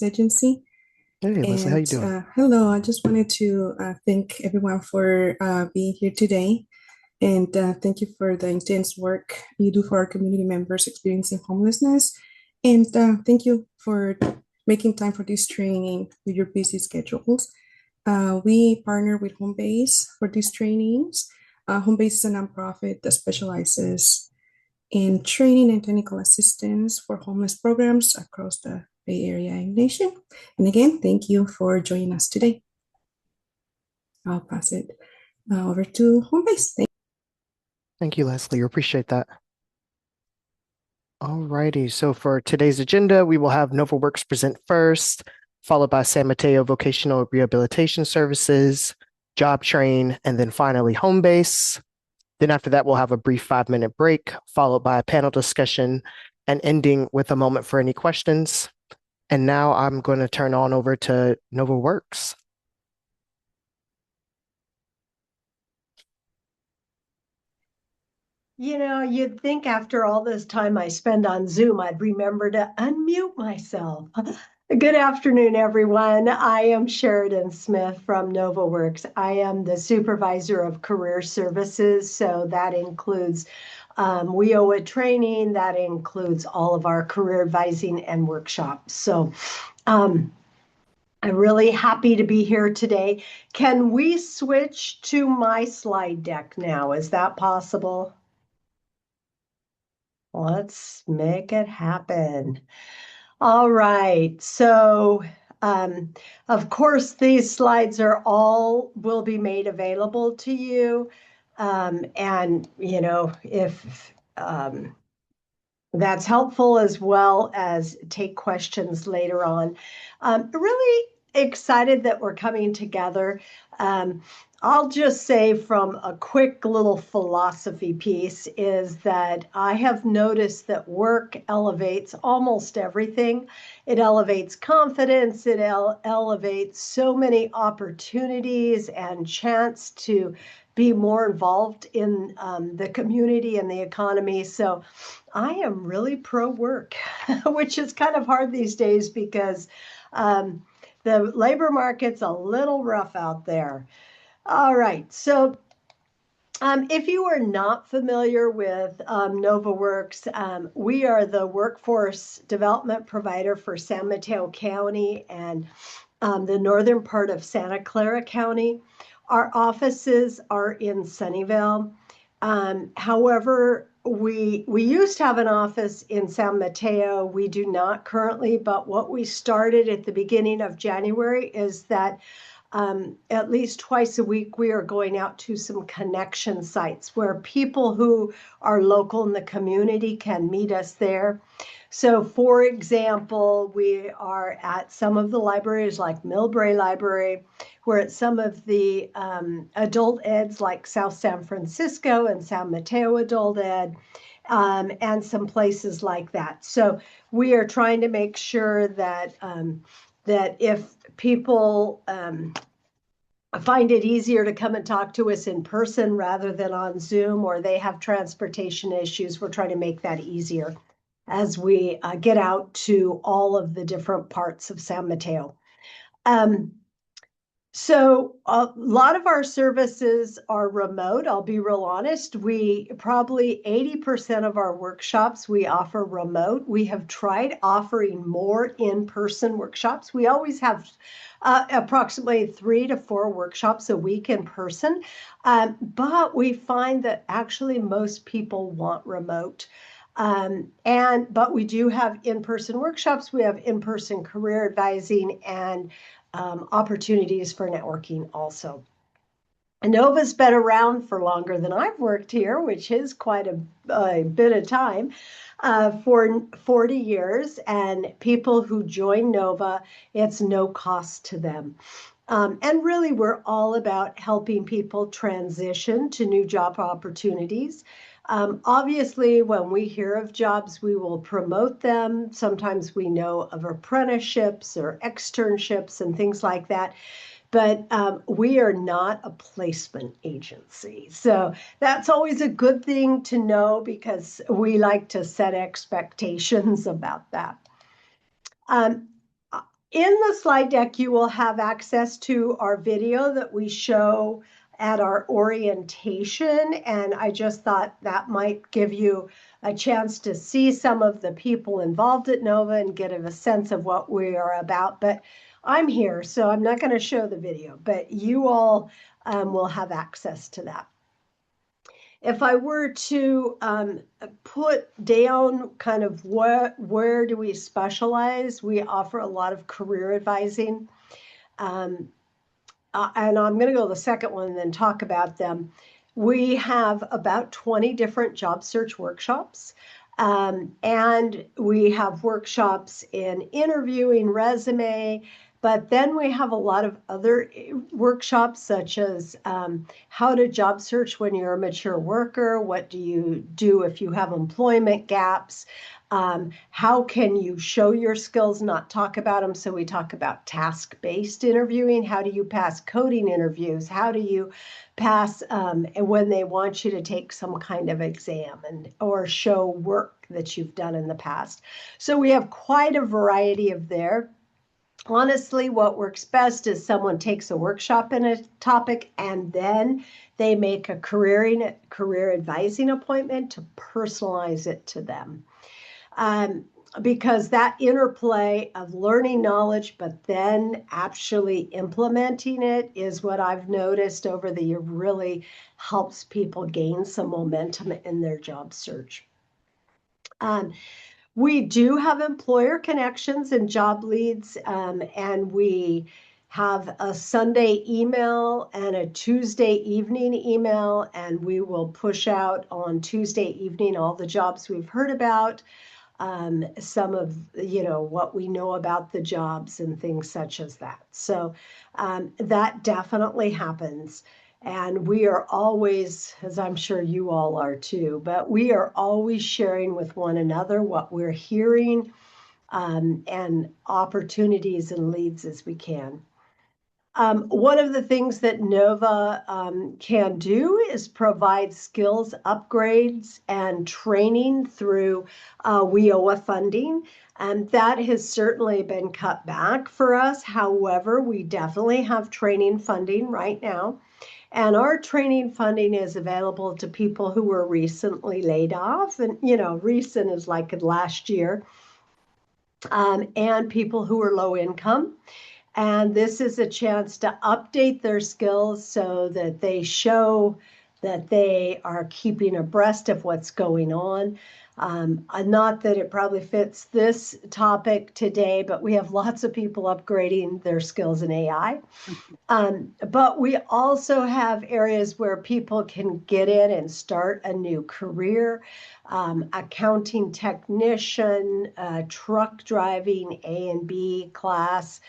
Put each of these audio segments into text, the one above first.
Homeless Agency. Hey, Leslie, how you And doing? hello, I just wanted to thank everyone for being here today. And thank you for the intense work you do for our community members experiencing homelessness. And thank you for making time for this training with your busy schedules. We partner with Homebase for these trainings. Homebase is a nonprofit that specializes in training and technical assistance for homeless programs across the Bay Area and nation. And again, thank you for joining us today. I'll pass it over to Homebase. Thank you, Leslie. Appreciate that. Alrighty, so for today's agenda, we will have NovaWorks present first, followed by San Mateo Vocational Rehabilitation Services, Job Train, and then finally Homebase. Then after that, we'll have a brief 5-minute break, followed by a panel discussion, and ending with a moment for any questions. And now I'm going to turn on over to NovaWorks. You know, you'd think after all this time I spend on Zoom, I'd remember to unmute myself. Good afternoon, everyone. I am Sheridan Smith from NovaWorks. I am the supervisor of career services, so that includes WIOA training, that includes all of our career advising and workshops. So I'm really happy to be here today. Can we switch to my slide deck now? Is that possible? Let's make it happen. All right. So, of course, these slides will be made available to you. And, you know, if that's helpful, as well as take questions later on. Really excited that we're coming together. I'll just say from a quick little philosophy piece is that I have noticed that work elevates almost everything. It elevates confidence. It elevates so many opportunities and chance to be more involved in the community and the economy. So I am really pro work, which is kind of hard these days because the labor market's a little rough out there. All right, so if you are not familiar with NovaWorks, we are the workforce development provider for San Mateo County and the northern part of Santa Clara County. Our offices are in Sunnyvale. However, we used to have an office in San Mateo. We do not currently, but what we started at the beginning of January is that at least twice a week, we are going out to some connection sites where people who are local in the community can meet us there. So, for example, we are at some of the libraries like Millbrae Library. We're at some of the adult eds like South San Francisco and San Mateo Adult Ed, and some places like that. So we are trying to make sure that that if people find it easier to come and talk to us in person rather than on Zoom, or they have transportation issues, we're trying to make that easier as we get out to all of the different parts of San Mateo. So a lot of our services are remote. I'll be real honest. We probably 80% of our workshops we offer remote. We have tried offering more in-person workshops. We always have approximately 3 to 4 workshops a week in person, but we find that actually most people want remote. But we do have in-person workshops. We have in-person career advising and opportunities for networking also. Nova's been around for longer than I've worked here, which is quite a bit of time, for 40 years. And people who join Nova, it's no cost to them. And really, we're all about helping people transition to new job opportunities. Obviously, when we hear of jobs, we will promote them. Sometimes we know of apprenticeships or externships and things like that. But we are not a placement agency. So that's always a good thing to know because we like to set expectations about that. In the slide deck, you will have access to our video that we show at our orientation. And I just thought that might give you a chance to see some of the people involved at NOVA and get a sense of what we are about. But I'm here, so I'm not going to show the video, but you all will have access to that. If I were to put down kind of where do we specialize, we offer a lot of career advising. And I'm going to go to the second one and then talk about them. We have about 20 different job search workshops. And we have workshops in interviewing, resume, but then we have a lot of other workshops, such as how to job search when you're a mature worker. What do you do if you have employment gaps? How can you show your skills, not talk about them? So we talk about task-based interviewing. How do you pass coding interviews? How do you pass when they want you to take some kind of exam or show work that you've done in the past? So we have quite a variety of there. Honestly, what works best is someone takes a workshop in a topic and then they make a career advising appointment to personalize it to them. Because that interplay of learning knowledge, but then actually implementing it is what I've noticed over the year really helps people gain some momentum in their job search. We do have employer connections and job leads, and we have a Sunday email and a Tuesday evening email, and we will push out on Tuesday evening all the jobs we've heard about, some of, what we know about the jobs and things such as that. So that definitely happens. And we are always, as I'm sure you all are too, but we are always sharing with one another what we're hearing and opportunities and leads as we can. One of the things that NOVA can do is provide skills upgrades and training through WIOA funding. And that has certainly been cut back for us. However, we definitely have training funding right now. And our training funding is available to people who were recently laid off. And, recent is like last year. And people who are low income. And this is a chance to update their skills so that they show that they are keeping abreast of what's going on. Not that it probably fits this topic today, but we have lots of people upgrading their skills in AI. But we also have areas where people can get in and start a new career. Accounting technician, truck driving, A and B class,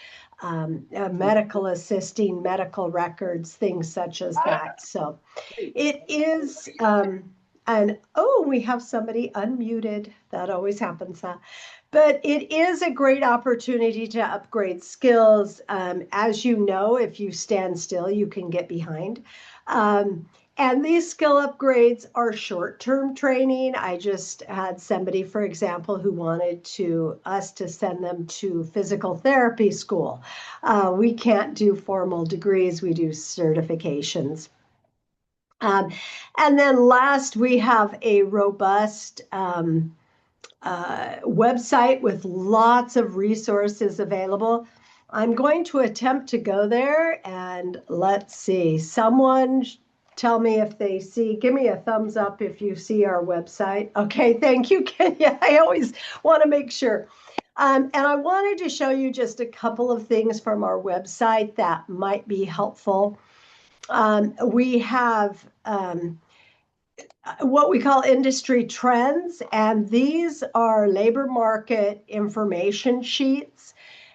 medical assisting, medical records, things such as that. So it is, we have somebody unmuted. That always happens, huh? But it is a great opportunity to upgrade skills. As you know, if you stand still, you can get behind. And these skill upgrades are short-term training. I just had somebody, for example, who wanted us to send them to physical therapy school. We can't do formal degrees, we do certifications. And then last, we have a robust website with lots of resources available. I'm going to attempt to go there and let's see, someone tell me if they see, give me a thumbs up if you see our website. Okay, thank you, Kenya. I always want to make sure. And I wanted to show you just a couple of things from our website that might be helpful. We have what we call industry trends, and these are labor market information sheets.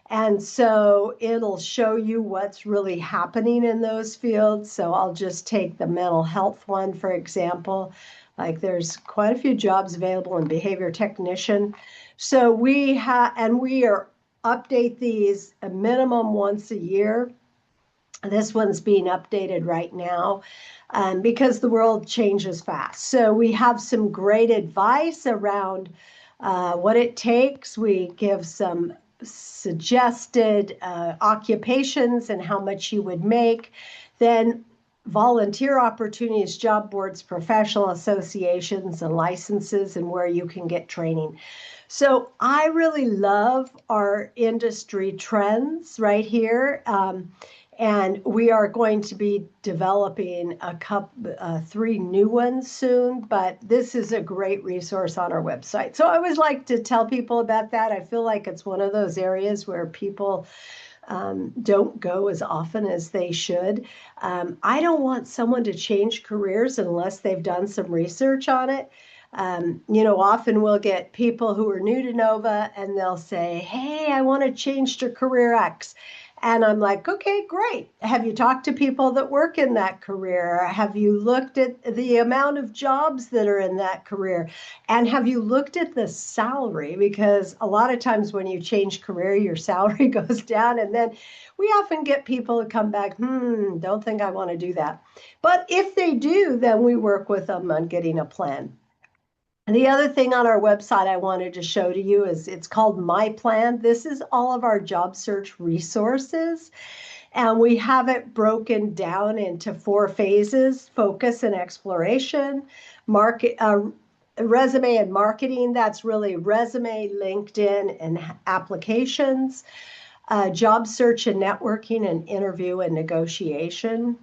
And so it'll show you what's really happening in those fields. So I'll just take the mental health one, for example. Like there's quite a few jobs available in behavior technician. So we update these a minimum once a year. This one's being updated right now because the world changes fast. So we have some great advice around what it takes. We give some suggested occupations and how much you would make. Then volunteer opportunities, job boards, professional associations, and licenses, and where you can get training. So I really love our industry trends right here. And we are going to be developing three new ones soon, but this is a great resource on our website. So I always like to tell people about that. I feel like it's one of those areas where people don't go as often as they should. I don't want someone to change careers unless they've done some research on it. Often we'll get people who are new to Nova and they'll say, hey, I want to change to career X. And I'm like, okay, great. Have you talked to people that work in that career? Have you looked at the amount of jobs that are in that career? And have you looked at the salary? Because a lot of times when you change career, your salary goes down. And then we often get people to come back, don't think I want to do that. But if they do, then we work with them on getting a plan. And the other thing on our website I wanted to show to you is it's called My Plan. This is all of our job search resources. And we have it broken down into 4 phases: focus and exploration, resume and marketing. That's really resume, LinkedIn, and applications, job search and networking, and interview and negotiation.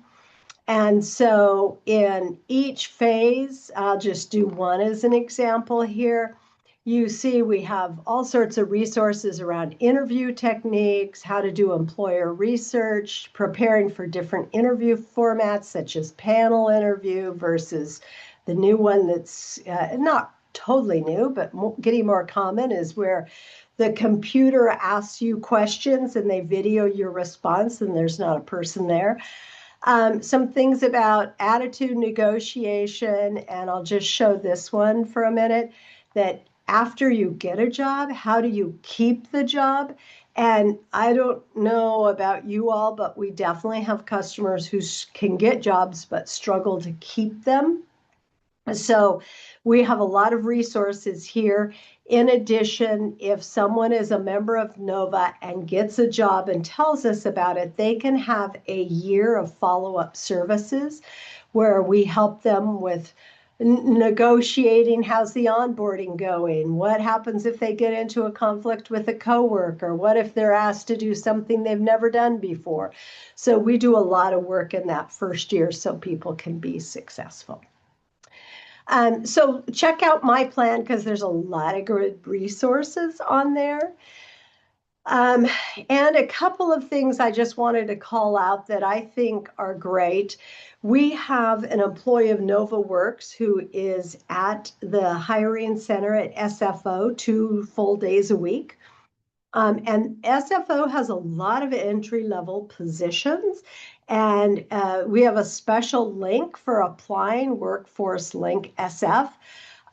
And so in each phase, I'll just do one as an example here. You see we have all sorts of resources around interview techniques, how to do employer research, preparing for different interview formats such as panel interview versus the new one that's not totally new, but getting more common, is where the computer asks you questions and they video your response and there's not a person there. Some things about attitude negotiation, and I'll just show this one for a minute, that after you get a job, how do you keep the job? And I don't know about you all, but we definitely have customers who can get jobs but struggle to keep them. So we have a lot of resources here. In addition, if someone is a member of Nova and gets a job and tells us about it, they can have a year of follow-up services where we help them with negotiating. How's the onboarding going? What happens if they get into a conflict with a coworker? What if they're asked to do something they've never done before? So we do a lot of work in that first year so people can be successful. So check out My Plan because there's a lot of good resources on there. And a couple of things I just wanted to call out that I think are great. We have an employee of NovaWorks who is at the hiring center at SFO 2 full days a week. And SFO has a lot of entry-level positions. And we have a special link for applying, Workforce Link SF.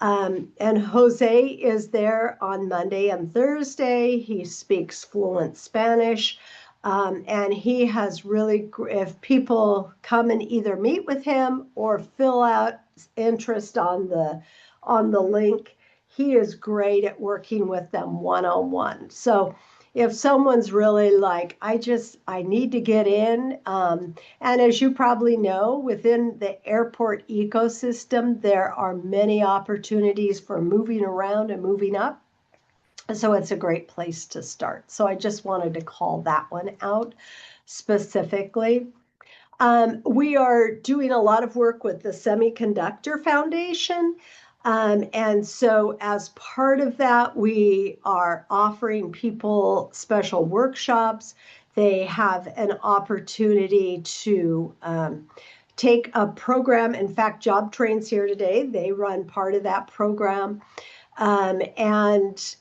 And Jose is there on Monday and Thursday. He speaks fluent Spanish. And he has really, if people come and either meet with him or fill out interest on the link, he is great at working with them one-on-one. So if someone's really like, I need to get in, and as you probably know, within the airport ecosystem, there are many opportunities for moving around and moving up. So it's a great place to start. So I just wanted to call that one out specifically. We are doing a lot of work with the Semiconductor Foundation. And so as part of that, we are offering people special workshops. They have an opportunity to take a program. In fact, Job Train's here today. They run part of that program. And,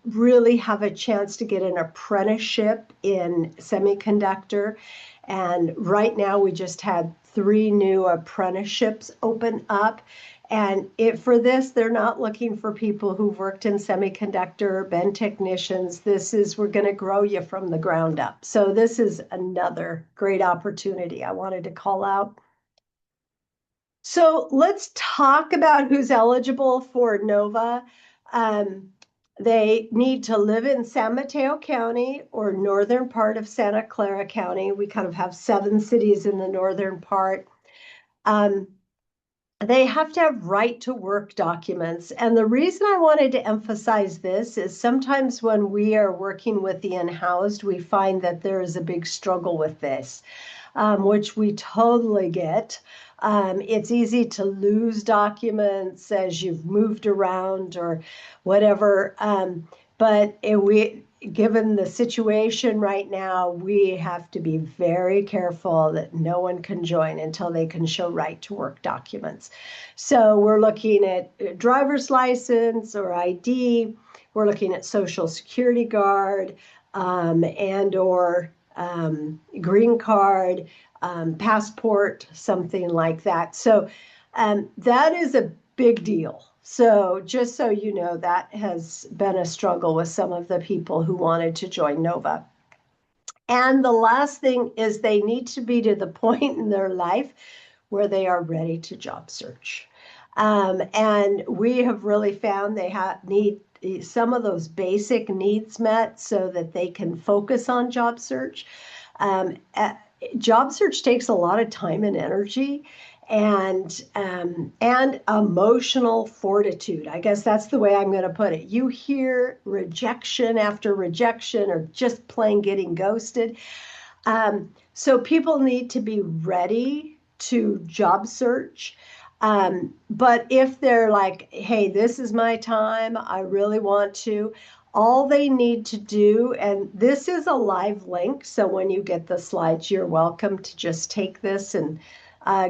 really have a chance to get an apprenticeship in semiconductor. And right now we just had 3 new apprenticeships open up. And for this, they're not looking for people who've worked in semiconductor, been technicians. We're going to grow you from the ground up. So this is another great opportunity I wanted to call out. So let's talk about who's eligible for Nova. They need to live in San Mateo County or northern part of Santa Clara County. We kind of have 7 cities in the northern part. They have to have right to work documents. And the reason I wanted to emphasize this is sometimes when we are working with the unhoused, we find that there is a big struggle with this, which we totally get. It's easy to lose documents as you've moved around or whatever. But given the situation right now, we have to be very careful that no one can join until they can show right to work documents. So we're looking at driver's license or ID. We're looking at social security card and or green card, passport, something like that. So that is a big deal. So just so you know, that has been a struggle with some of the people who wanted to join NOVA. And the last thing is they need to be to the point in their life where they are ready to job search. And we have really found they need some of those basic needs met so that they can focus on job search. Job search takes a lot of time and energy and emotional fortitude. I guess that's the way I'm going to put it. You hear rejection after rejection or just plain getting ghosted. So people need to be ready to job search. But if they're like, hey, this is my time, I really want to, all they need to do, and this is a live link, so when you get the slides, you're welcome to just take this and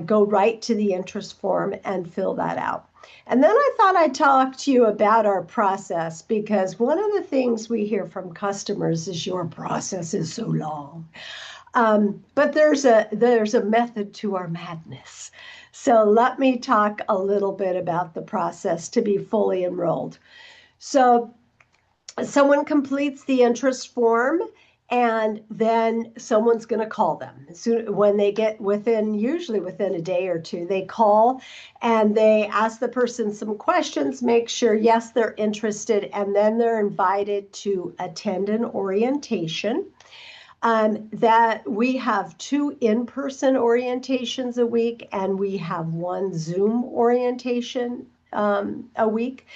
go right to the interest form and fill that out. And then I thought I'd talk to you about our process, because one of the things we hear from customers is your process is so long. But there's a method to our madness. So let me talk a little bit about the process to be fully enrolled. So someone completes the interest form, and then someone's going to call them. When they get usually within a day or two, they call and they ask the person some questions, make sure, yes, they're interested, and then they're invited to attend an orientation. That we have 2 in-person orientations a week, and we have 1 Zoom orientation a week.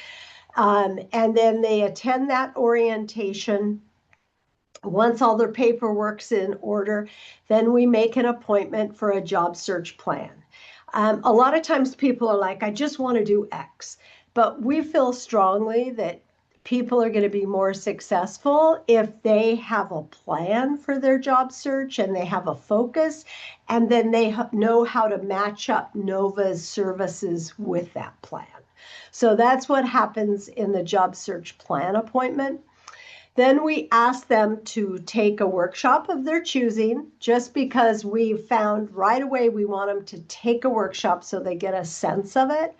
And then they attend that orientation. Once all their paperwork's in order, then we make an appointment for a job search plan. A lot of times people are like, I just want to do X. But we feel strongly that people are going to be more successful if they have a plan for their job search and they have a focus, and then they know how to match up NOVA's services with that plan. So that's what happens in the job search plan appointment. Then we ask them to take a workshop of their choosing, just because we found right away we want them to take a workshop so they get a sense of it.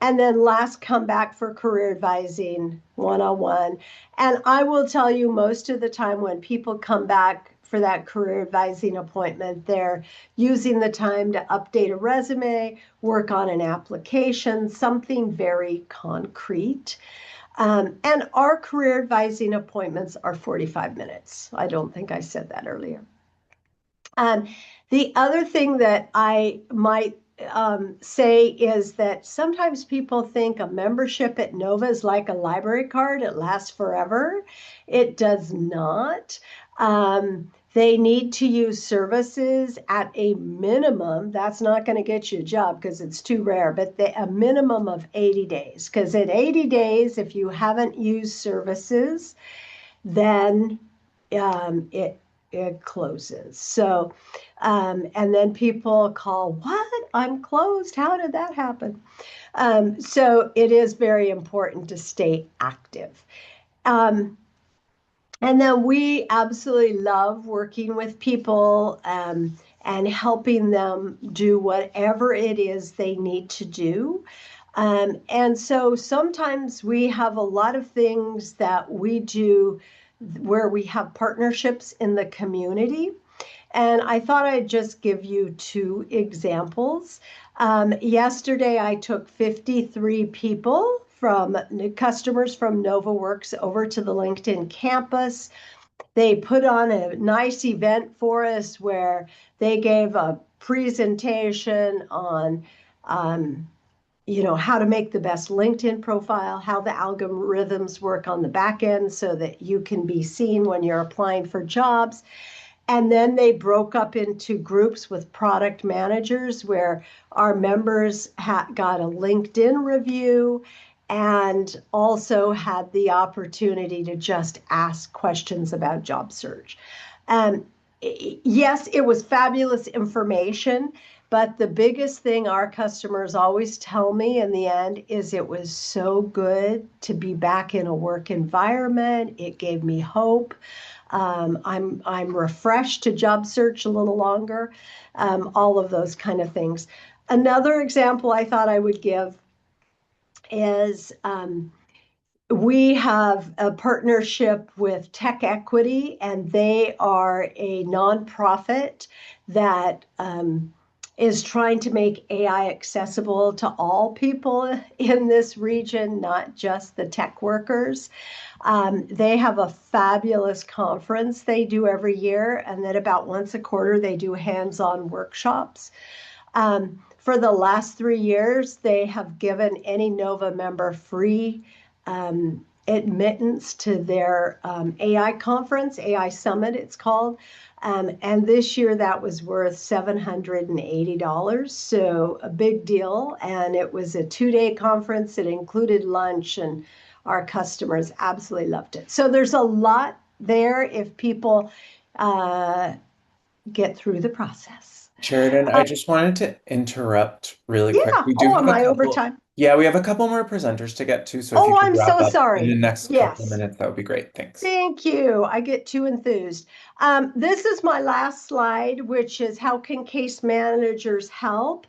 And then last, come back for career advising one-on-one. And I will tell you, most of the time when people come back for that career advising appointment, they're using the time to update a resume, work on an application, something very concrete. And our career advising appointments are 45 minutes. I don't think I said that earlier. The other thing that I might say is that sometimes people think a membership at NOVA is like a library card. It lasts forever. It does not. They need to use services at a minimum. That's not going to get you a job because it's too rare, but a minimum of 80 days. Because at 80 days, if you haven't used services, then it closes. So, and then people call, what? I'm closed. How did that happen? So it is very important to stay active. And then we absolutely love working with people and helping them do whatever it is they need to do. And so sometimes we have a lot of things that we do where we have partnerships in the community. And I thought I'd just give you 2 examples. Yesterday, I took 53 people from customers from NovaWorks over to the LinkedIn campus. They put on a nice event for us where they gave a presentation on how to make the best LinkedIn profile, how the algorithms work on the back end so that you can be seen when you're applying for jobs. And then they broke up into groups with product managers where our members got a LinkedIn review and also had the opportunity to just ask questions about job search. Yes, it was fabulous information, but the biggest thing our customers always tell me in the end is it was so good to be back in a work environment. It gave me hope. I'm refreshed to job search a little longer, all of those kind of things. Another example I thought I would give is we have a partnership with Tech Equity, and they are a nonprofit that is trying to make AI accessible to all people in this region, not just the tech workers. They have a fabulous conference they do every year, and then about once a quarter they do hands-on workshops. For the last 3 years, they have given any Nova member free admittance to their AI conference, AI Summit, it's called. And this year that was worth $780. So a big deal. And it was a 2-day conference. It included lunch, and our customers absolutely loved it. So there's a lot there if people get through the process. Sheridan, I just wanted to interrupt really quick. Yeah. We do have am a I over couple. time? Yeah, we have a couple more presenters to get to, so if you could I'm wrap so up in the sorry. next couple of Yes. minutes, that would be great. Thanks. Thank you. I get too enthused. This is my last slide, which is how can case managers help?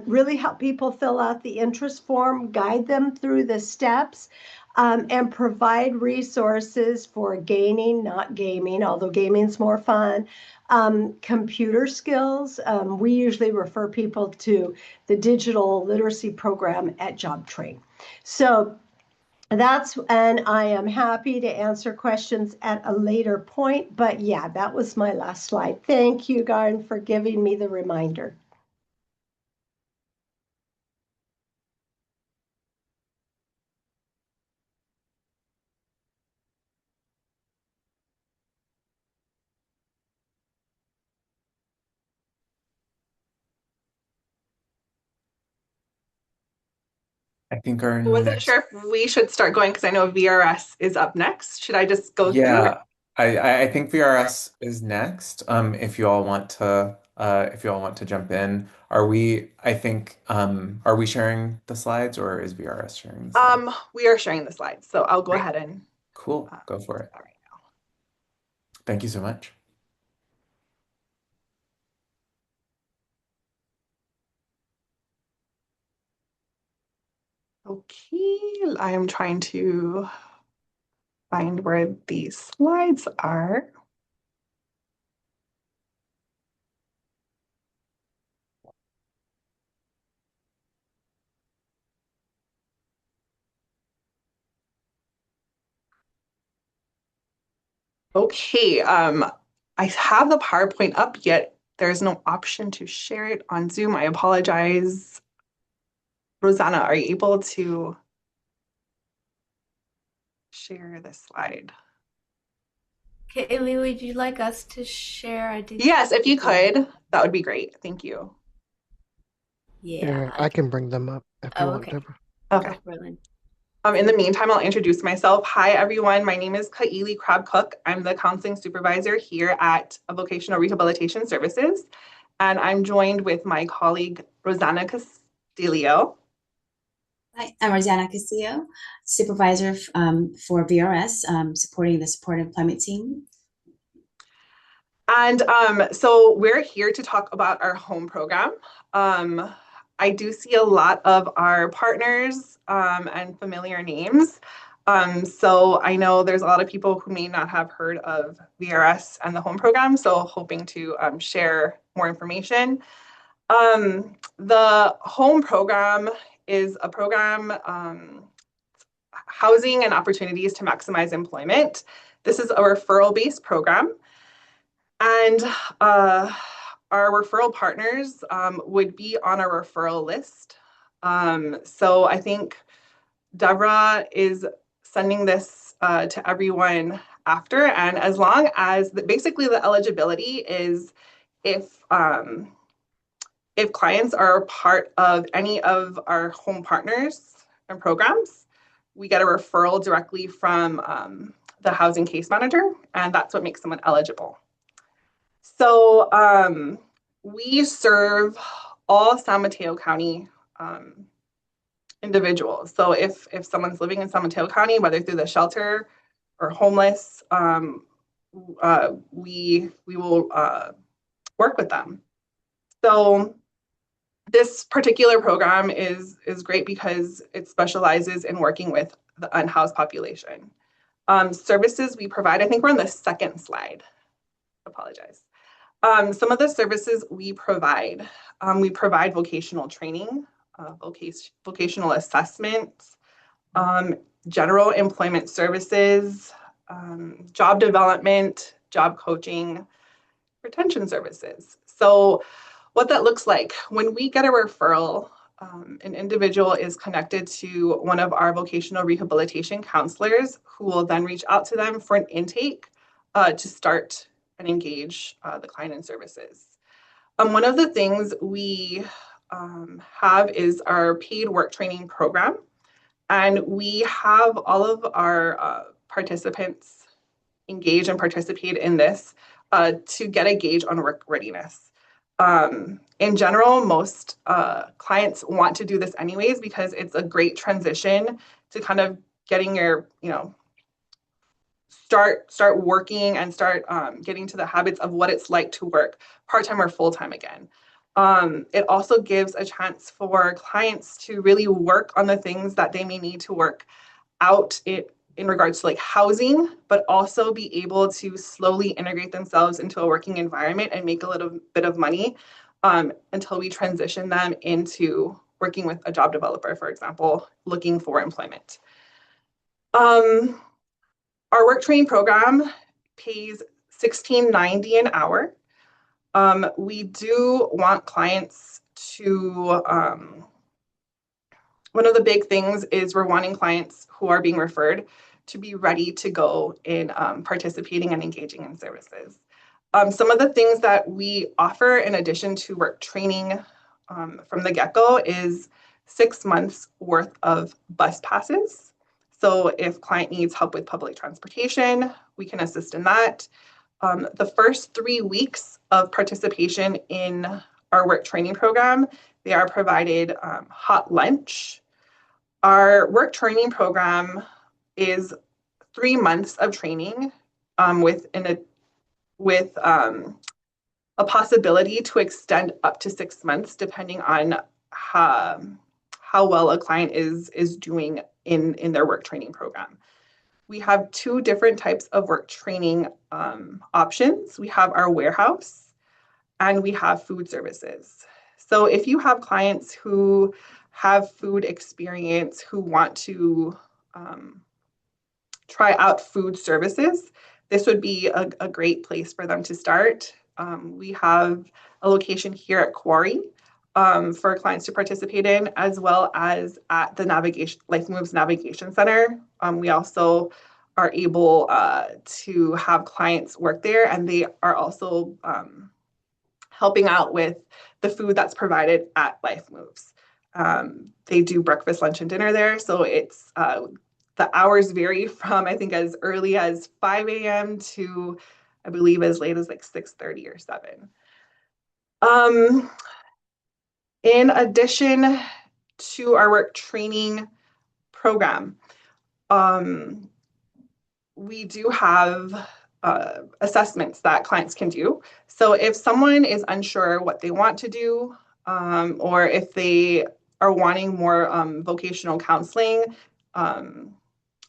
Really help people fill out the interest form, guide them through the steps, and provide resources for gaining, not gaming, although gaming's more fun, computer skills. We usually refer people to the digital literacy program at JobTrain. So and I am happy to answer questions at a later point. But yeah, that was my last slide. Thank you, Garn, for giving me the reminder. I think our I wasn't next. sure if we should start going because I know VRS is up next. Should I just go through? Yeah, I think VRS is next. If you all want to jump in, are we sharing the slides or is VRS sharing the slides? We are sharing the slides, so I'll go Great. ahead and Cool. Go for it. all right now. Thank you so much. Okay, I am trying to find where these slides are. Okay, I have the PowerPoint up, yet there's no option to share it on Zoom. I apologize. Rosanna, are you able to share this slide? Kaylee, would you like us to share? Yes, if you could, that would be great. Thank you. Yeah. I can bring them up if you want, okay. Deborah. Okay. Oh, In the meantime, I'll introduce myself. Hi, everyone. My name is Kaili Crab-Cook. I'm the counseling supervisor here at Vocational Rehabilitation Services, and I'm joined with my colleague, Rosanna Castillo. Hi, I'm Rosanna Castillo, supervisor for VRS, supporting the support employment team. And so we're here to talk about our home program. I do see a lot of our partners and familiar names. So I know there's a lot of people who may not have heard of VRS and the home program, so hoping to share more information. The home program is a program housing and opportunities to maximize employment. This is a referral-based program. And our referral partners would be on our referral list. So I think Deborah is sending this to everyone after, and as long as basically the eligibility is if clients are a part of any of our home partners and programs, we get a referral directly from the housing case manager, and that's what makes someone eligible. So we serve all San Mateo County individuals. So if someone's living in San Mateo County, whether through the shelter or homeless, we will work with them. So this particular program is great because it specializes in working with the unhoused population. Services we provide, I think we're on the second slide. Apologize. Some of the services we provide vocational training, vocational assessments, general employment services, job development, job coaching, retention services. So what that looks like, when we get a referral, an individual is connected to one of our vocational rehabilitation counselors who will then reach out to them for an intake to start and engage the client in services. One of the things we have is our paid work training program, and we have all of our participants engage and participate in this to get a gauge on work readiness. In general, most clients want to do this anyways because it's a great transition to kind of getting your, start working and start getting to the habits of what it's like to work part-time or full-time again. It also gives a chance for clients to really work on the things that they may need to work out in regards to like housing, but also be able to slowly integrate themselves into a working environment and make a little bit of money until we transition them into working with a job developer, for example, looking for employment. Our work training program pays $16.90 an hour. We do want clients to, one of the big things is we're wanting clients who are being referred to be ready to go in participating and engaging in services. Some of the things that we offer in addition to work training from the get-go is 6 months worth of bus passes. So if client needs help with public transportation, we can assist in that. The first 3 weeks of participation in our work training program, they are provided hot lunch. Our work training program is 3 months of training with a possibility to extend up to 6 months, depending on how well a client is doing in their work training program. We have 2 different types of work training options. We have our warehouse and we have food services. So if you have clients who have food experience, who want to try out food services, this would be a great place for them to start. We have a location here at Quarry for clients to participate in, as well as at the LifeMoves Navigation Center. We also are able to have clients work there, and they are also helping out with the food that's provided at LifeMoves. They do breakfast, lunch, and dinner there, so it's the hours vary from, I think, as early as 5 a.m. to, I believe, as late as like 6:30 or 7. In addition to our work training program, we do have assessments that clients can do. So if someone is unsure what they want to do, or if they are wanting more vocational counseling,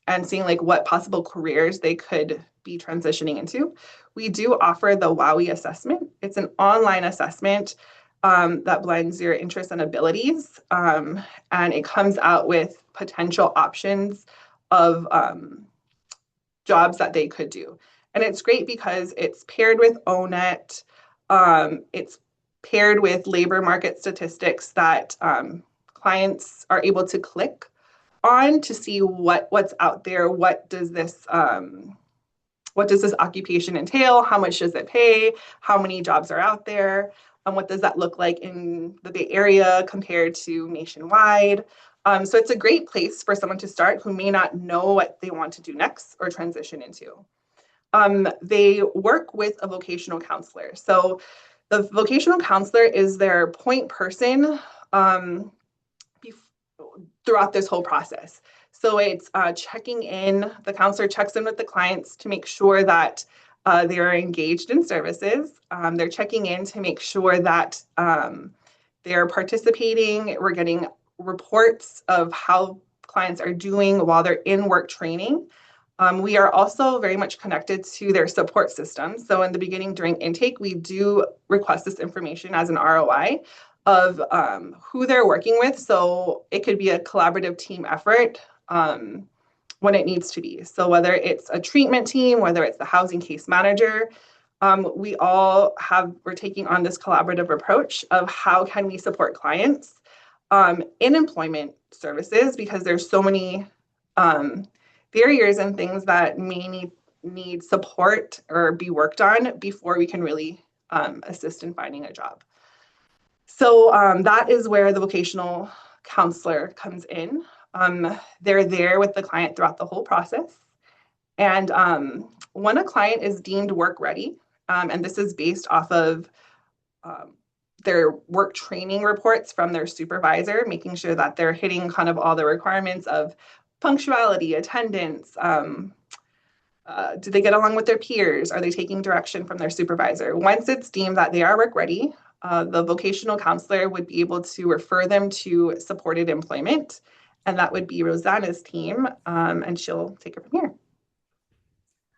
and seeing like what possible careers they could be transitioning into, we do offer the WOWI assessment. It's an online assessment that blends your interests and abilities, and it comes out with potential options of jobs that they could do. And it's great because it's paired with ONET. It's paired with labor market statistics that clients are able to click on to see what's out there. What does this occupation entail? How much does it pay? How many jobs are out there? What does that look like in the Bay Area compared to nationwide? So it's a great place for someone to start who may not know what they want to do next or transition into. They work with a vocational counselor. So the vocational counselor is their point person throughout this whole process. So it's checking in, the counselor checks in with the clients to make sure that they are engaged in services. They're checking in to make sure that they're participating. We're getting reports of how clients are doing while they're in work training. We are also very much connected to their support system. So in the beginning, during intake, we do request this information as an ROI of who they're working with. So it could be a collaborative team effort when it needs to be. So whether it's a treatment team, whether it's the housing case manager, we're taking on this collaborative approach of how can we support clients in employment services, because there's so many barriers and things that may need support or be worked on before we can really assist in finding a job. So that is where the vocational counselor comes in. They're there with the client throughout the whole process. And when a client is deemed work ready, and this is based off of their work training reports from their supervisor, making sure that they're hitting kind of all the requirements of punctuality, attendance, do they get along with their peers? Are they taking direction from their supervisor? Once it's deemed that they are work ready, the vocational counselor would be able to refer them to supported employment, and that would be Rosanna's team, and she'll take it from here.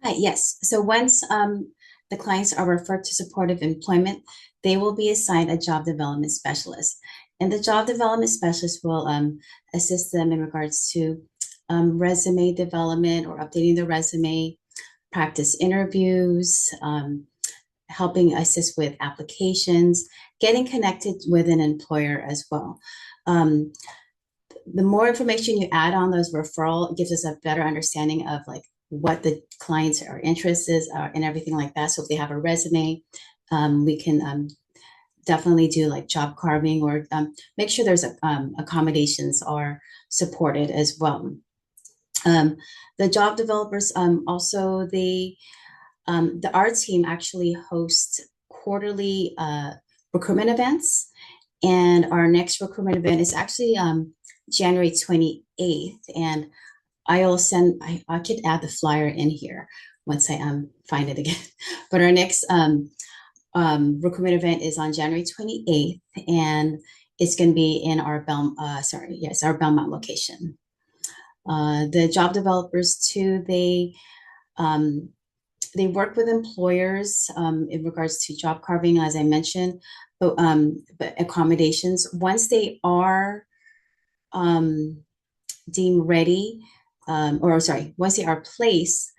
Hi, yes. So once the clients are referred to supportive employment, they will be assigned a job development specialist. And the job development specialist will assist them in regards to resume development or updating the resume, practice interviews, helping assist with applications, getting connected with an employer as well. The more information you add on those referral, it gives us a better understanding of like what the clients are interested and everything like that. So if they have a resume, we can definitely do like job carving or make sure there's accommodations are supported as well. The job developers also the our team actually hosts quarterly recruitment events, and our next recruitment event is actually January 28th. And I could add the flyer in here once I find it again. But our next recruitment event is on January 28th, and it's going to be in our Belmont location. The job developers too, they work with employers in regards to job carving, as I mentioned, but accommodations. Once they are deemed ready, once they are placed,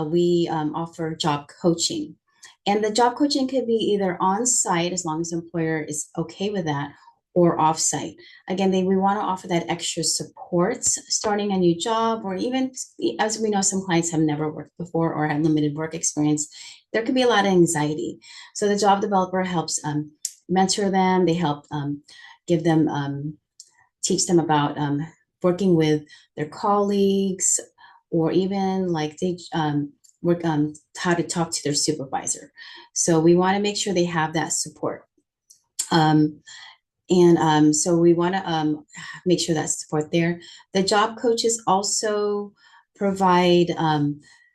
we offer job coaching. And the job coaching could be either on site, as long as the employer is okay with that, or off site. Again, we want to offer that extra support starting a new job, or even, as we know, some clients have never worked before or have limited work experience. There could be a lot of anxiety. So the job developer helps mentor them. They help give them, teach them about working with their colleagues, or even like they work on how to talk to their supervisor. So we want to make sure they have that support. So we want to make sure that's support there. The job coaches also provide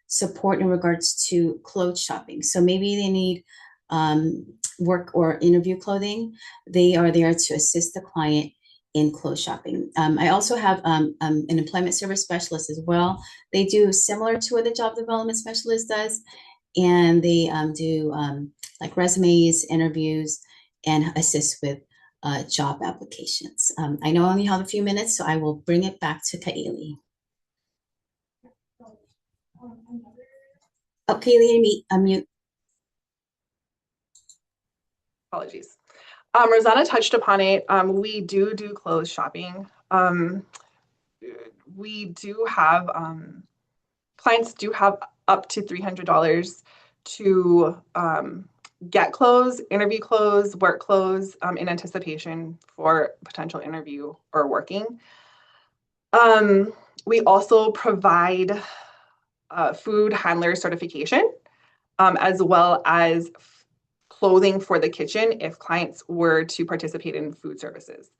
support in regards to clothes shopping. So maybe they need work or interview clothing. They are there to assist the client in clothes shopping. I also have an employment service specialist as well. They do similar to what the job development specialist does, and they do like resumes, interviews, and assist with job applications. I know I only have a few minutes, so I will bring it back to Kaili. Oh, Kaylee, unmute. Apologies. Rosanna touched upon it. We do clothes shopping. We do have clients do have up to $300 to get clothes, interview clothes, work clothes in anticipation for potential interview or working. We also provide food handler certification as well as clothing for the kitchen if clients were to participate in food services.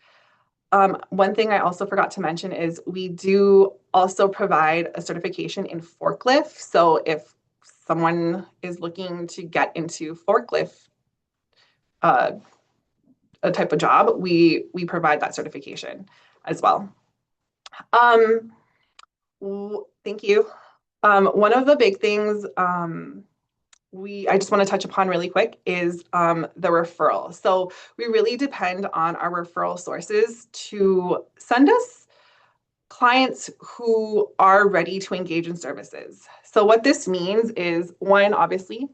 One thing I also forgot to mention is we do also provide a certification in forklift. So if someone is looking to get into forklift, a type of job, we provide that certification as well. Thank you. One of the big things I just want to touch upon really quick is the referral. So we really depend on our referral sources to send us clients who are ready to engage in services. So what this means is, one, obviously,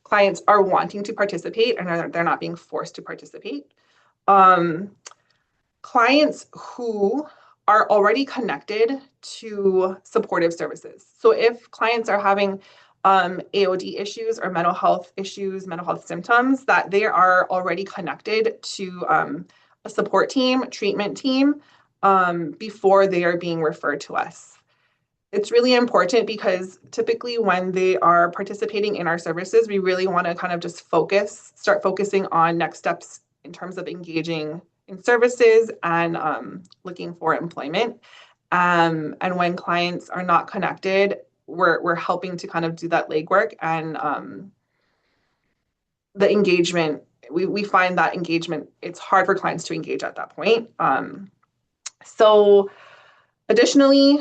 clients are wanting to participate and they're not being forced to participate. Clients who are already connected to supportive services. So if clients are having AOD issues or mental health issues, mental health symptoms, that they are already connected to a support team, treatment team, before they are being referred to us. It's really important because typically when they are participating in our services, we really want to kind of just start focusing on next steps in terms of engaging in services and looking for employment. And when clients are not connected, we're helping to kind of do that legwork and the engagement. We find that engagement, it's hard for clients to engage at that point. So additionally,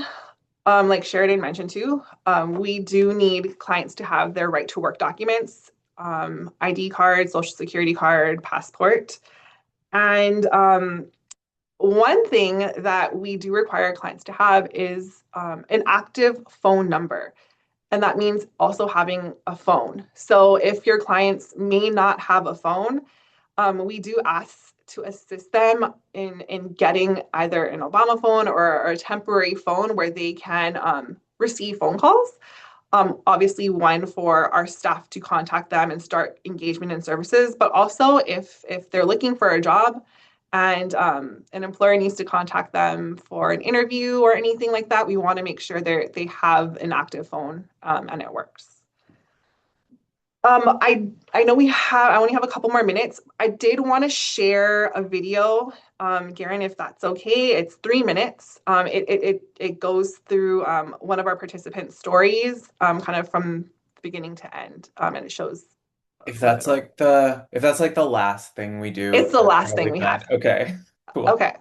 like Sheridan mentioned too, we do need clients to have their right to work documents, ID card, social security card, passport. And one thing that we do require clients to have is an active phone number. And that means also having a phone. So if your clients may not have a phone, we do ask to assist them in getting either an Obama phone or a temporary phone where they can receive phone calls. Obviously, one for our staff to contact them and start engagement in services, but also if they're looking for a job and an employer needs to contact them for an interview or anything like that, we want to make sure they have an active phone and it works. I know I only have a couple more minutes. I did want to share a video, Garen, if that's okay. It's 3 minutes. It goes through one of our participants' stories, kind of from beginning to end, and it shows. If that's like the last thing we do, It's the that's last thing probably we fine. have. Okay, cool. Okay.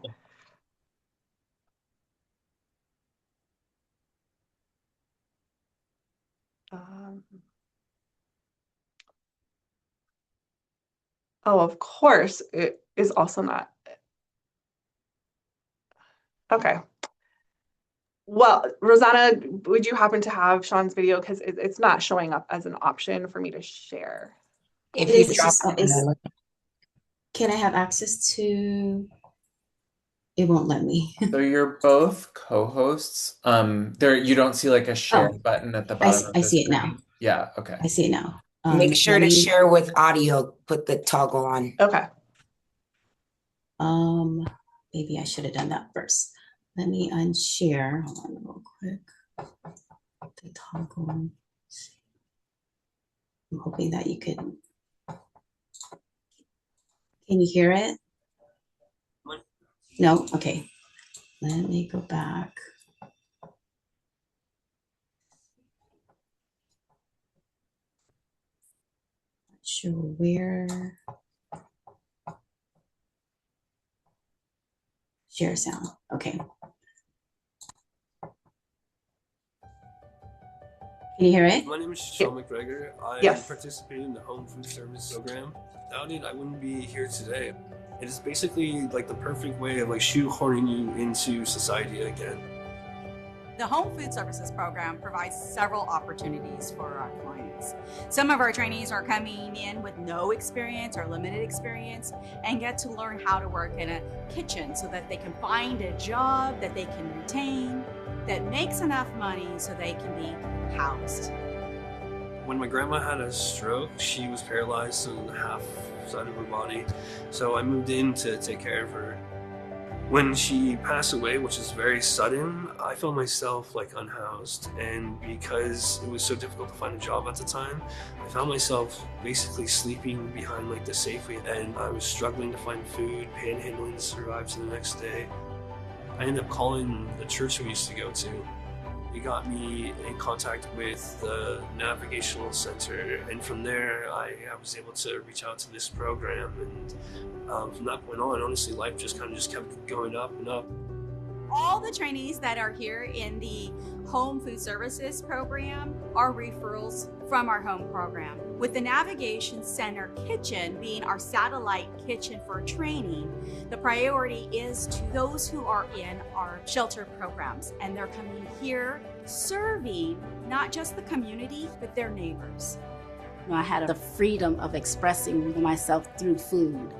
Oh, of course, it is also not. Okay. Well, Rosanna, would you happen to have Sean's video? Because it's not showing up as an option for me to share. It If you is, drop can I have access to? It won't let me. So you're both co-hosts. There you don't see like a share button at the bottom of I the see it screen. now. Yeah, okay. I see it now. make sure let to me- share with audio, put the toggle on. Okay. Maybe I should have done that first. Let me unshare. Hold on real quick. The toggle. I'm hoping that you can you hear it? No? Okay. Let me go back. Not sure where. Share sound. Okay. Can you hear it? My name is Sean McGregor. I Yes. participate in the Home Food Service Program. Without it, I wouldn't be here today. It is basically like the perfect way of like shoehorning you into society again. The Home Food Services Program provides several opportunities for our clients. Some of our trainees are coming in with no experience or limited experience and get to learn how to work in a kitchen so that they can find a job that they can retain, that makes enough money so they can be housed. When my grandma had a stroke, she was paralyzed on half side of her body, so I moved in to take care of her. When she passed away, which was very sudden, I felt myself like unhoused, and because it was so difficult to find a job at the time, I found myself basically sleeping behind like the Safeway, and I was struggling to find food, panhandling to survive to the next day. I ended up calling the church we used to go to. It got me in contact with the Navigational Center, and from there I was able to reach out to this program, and from that point on, honestly, life just kept going up and up. All the trainees that are here in the Home Food Services Program are referrals from our home program. With the Navigation Center kitchen being our satellite kitchen for training, the priority is to those who are in our shelter programs, and they're coming here serving not just the community, but their neighbors. I had the freedom of expressing myself through food.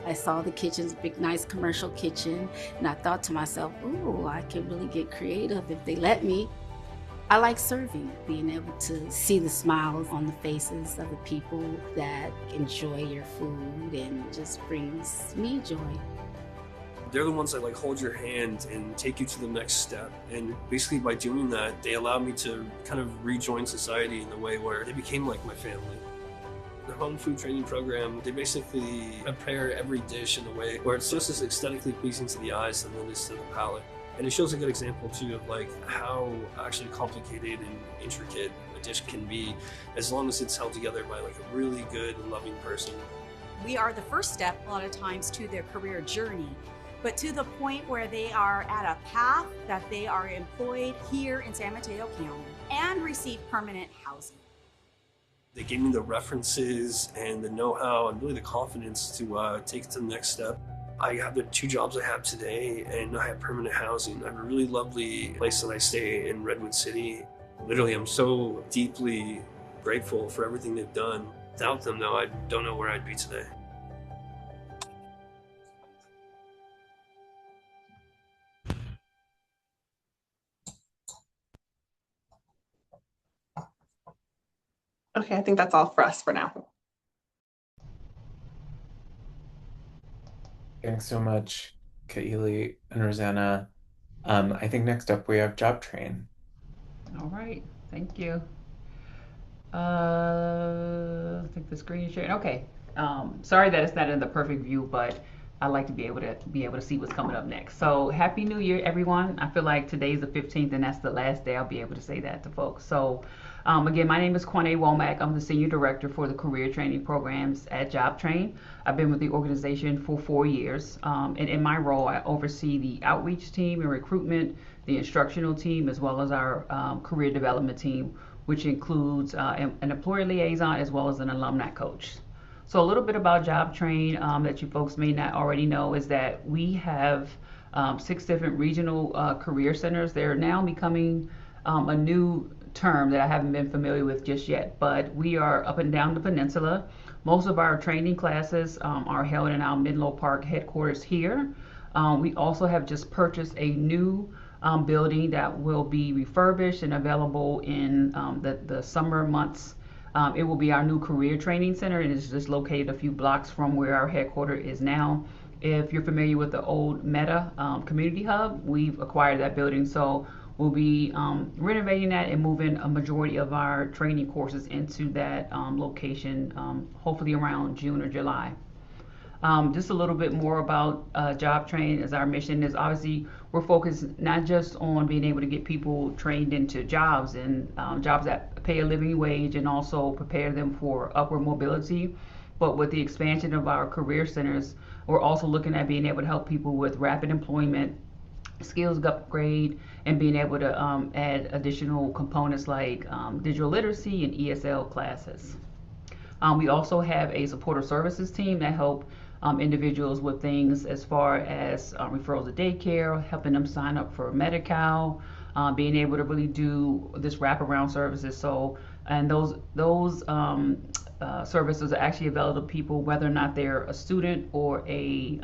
I saw the kitchen's big, nice commercial kitchen, and I thought to myself, ooh, I can really get creative if they let me. I like serving, being able to see the smiles on the faces of the people that enjoy your food, and it just brings me joy. They're the ones that like hold your hand and take you to the next step. And basically by doing that, they allowed me to kind of rejoin society in a way where they became like my family. The home food training program, they basically prepare every dish in a way where it's just as aesthetically pleasing to the eyes than it is to the palate. And it shows a good example too of like how actually complicated and intricate a dish can be, as long as it's held together by like a really good and loving person. We are the first step a lot of times to their career journey, but to the point where they are at a path that they are employed here in San Mateo County and receive permanent housing. They gave me the references and the know-how and really the confidence to take it to the next step. I have the 2 jobs I have today, and I have permanent housing. I have a really lovely place that I stay in Redwood City. Literally, I'm so deeply grateful for everything they've done. Without them, though, I don't know where I'd be today. Okay, I think that's all for us for now. Thanks so much, Kaili and Rosanna. I think next up we have Job Train. All right, thank you. I think the screen is sharing. Okay. Sorry that it's not in the perfect view, but I like to be able to see what's coming up next. So Happy New Year, everyone. I feel like today's the 15th and that's the last day I'll be able to say that to folks. So again, my name is Quanae Womack. I'm the Senior Director for the Career Training Programs at Job Train. I've been with the organization for 4 years. And in my role, I oversee the outreach team and recruitment, the instructional team, as well as our career development team, which includes an employer liaison as well as an alumni coach. So a little bit about Job Train that you folks may not already know is that we have 6 different regional career centers. They're now becoming a new term that I haven't been familiar with just yet, but we are up and down the peninsula. Most of our training classes are held in our Menlo Park headquarters here. We also have just purchased a new building that will be refurbished and available in the summer months. It will be our new career training center, and it's just located a few blocks from where our headquarters is now. If you're familiar with the old Meta Community Hub, we've acquired that building, so we'll be renovating that and moving a majority of our training courses into that location, hopefully around June or July. Just a little bit more about Job Train. As our mission is, obviously we're focused not just on being able to get people trained into jobs and jobs that pay a living wage and also prepare them for upward mobility, but with the expansion of our career centers, we're also looking at being able to help people with rapid employment, skills upgrade, and being able to add additional components like digital literacy and ESL classes. We also have a supportive services team that help individuals with things as far as referrals to daycare, helping them sign up for Medi-Cal, being able to really do this wraparound services. So, and those services are actually available to people whether or not they're a student or a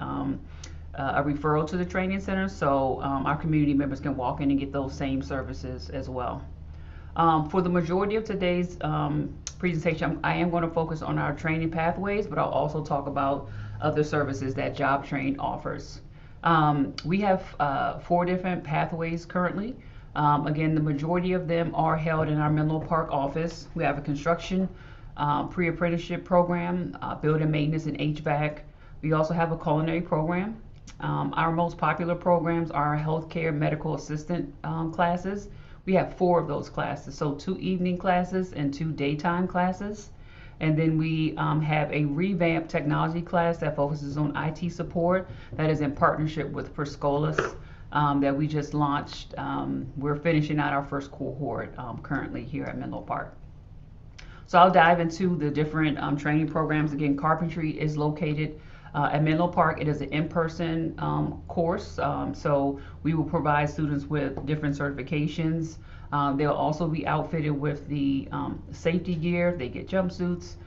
referral to the training center. So our community members can walk in and get those same services as well. For the majority of today's presentation, I am going to focus on our training pathways, but I'll also talk about other services that JobTrain offers. We have 4 different pathways currently. Again, the majority of them are held in our Menlo Park office. We have a construction pre-apprenticeship program, building maintenance and HVAC. We also have a culinary program. Our most popular programs are healthcare medical assistant classes. We have 4 of those classes, so 2 evening classes and 2 daytime classes. And then we have a revamped technology class that focuses on IT support that is in partnership with Perscolas that we just launched. We're finishing out our first cohort currently here at Menlo Park. So I'll dive into the different training programs. Again, carpentry is located at Menlo Park. It is an in-person course, so we will provide students with different certifications. They'll also be outfitted with the safety gear. They get jumpsuits.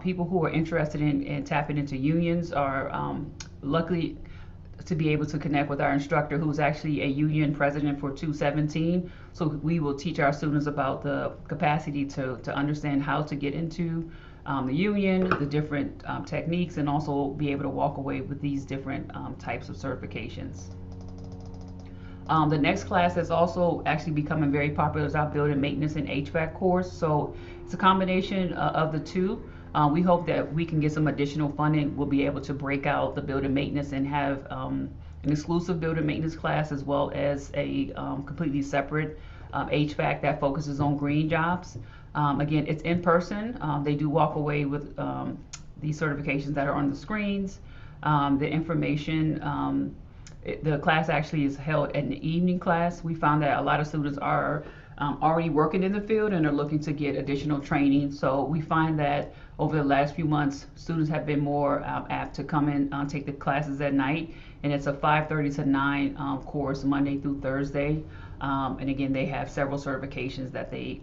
People who are interested in tapping into unions are lucky to be able to connect with our instructor, who's actually a union president for 217. So we will teach our students about the capacity to understand how to get into the union, the different techniques, and also be able to walk away with these different types of certifications. The next class that's also actually becoming very popular is our building maintenance and HVAC course. So it's a combination of the two. We hope that we can get some additional funding. We'll be able to break out the building maintenance and have an exclusive building maintenance class, as well as a completely separate HVAC that focuses on green jobs. Again, it's in person. They do walk away with these certifications that are on the screens. The information, the class actually is held in the evening class. We found that a lot of students are already working in the field and are looking to get additional training. So we find that over the last few months, students have been more apt to come in take the classes at night. And it's a 5:30 to 9 course, Monday through Thursday. And again, they have several certifications that they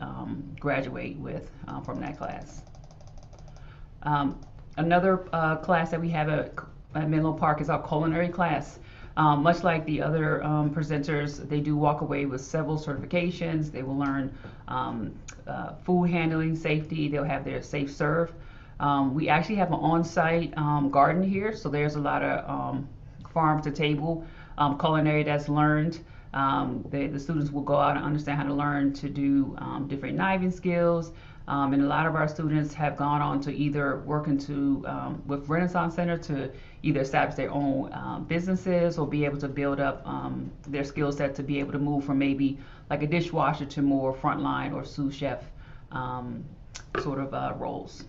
graduate with from that class. Another class that we have at Menlo Park is our culinary class. Much like the other presenters, they do walk away with several certifications. They will learn food handling, safety. They'll have their safe serve. We actually have an on-site garden here, so there's a lot of farm to table culinary that's learned. The students will go out and understand how to learn to do different kniving skills. And a lot of our students have gone on to either work with Renaissance Center to either establish their own businesses or be able to build up their skill set to be able to move from maybe like a dishwasher to more frontline or sous chef sort of roles.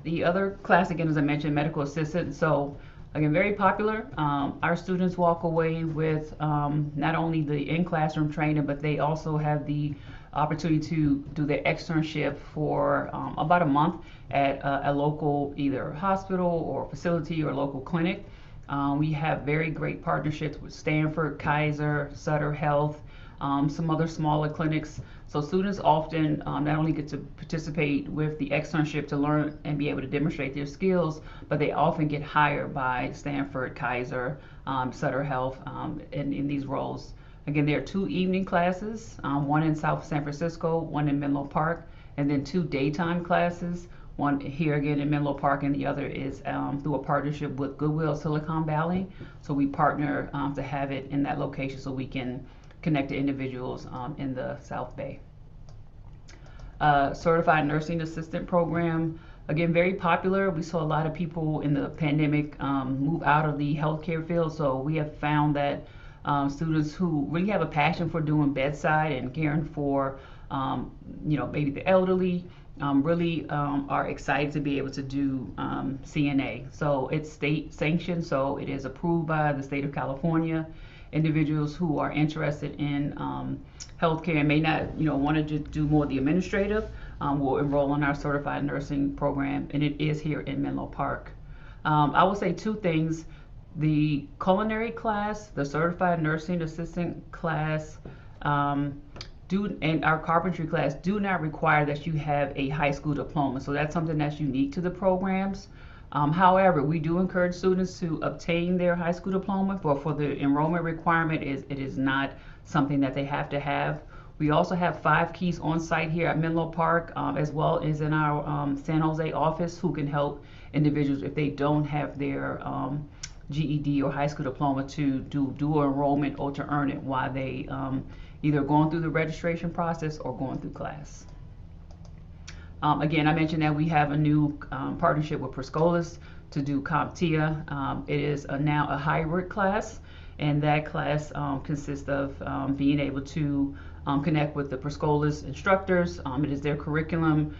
The other class, again, as I mentioned, medical assistant. So again, very popular. Our students walk away with not only the in-classroom training, but they also have the opportunity to do their externship for about a month at a local either hospital or facility or local clinic. We have very great partnerships with Stanford, Kaiser, Sutter Health, some other smaller clinics. So students often not only get to participate with the externship to learn and be able to demonstrate their skills, but they often get hired by Stanford, Kaiser, Sutter Health in these roles. Again, there are 2 evening classes, one in South San Francisco, one in Menlo Park, and then 2 daytime classes, one here again in Menlo Park, and the other is through a partnership with Goodwill Silicon Valley. So we partner to have it in that location so we can connect to individuals in the South Bay. Certified Nursing Assistant Program, again, very popular. We saw a lot of people in the pandemic move out of the healthcare field, so we have found that students who really have a passion for doing bedside and caring for, maybe the elderly, really are excited to be able to do CNA. So it's state sanctioned, so it is approved by the state of California. Individuals who are interested in healthcare and may not, want to do more of the administrative will enroll in our certified nursing program, and it is here in Menlo Park. I will say 2 things. The culinary class, the certified nursing assistant class, and our carpentry class do not require that you have a high school diploma. So that's something that's unique to the programs. However, we do encourage students to obtain their high school diploma, but for the enrollment requirement, it is not something that they have to have. We also have 5 keys on site here at Menlo Park, as well as in our San Jose office, who can help individuals if they don't have their GED or high school diploma to do dual enrollment or to earn it while they either going through the registration process or going through class. Again, I mentioned that we have a new partnership with Perscolas to do CompTIA. It is now a hybrid class, and that class consists of being able to connect with the Perscolas instructors. It is their curriculum.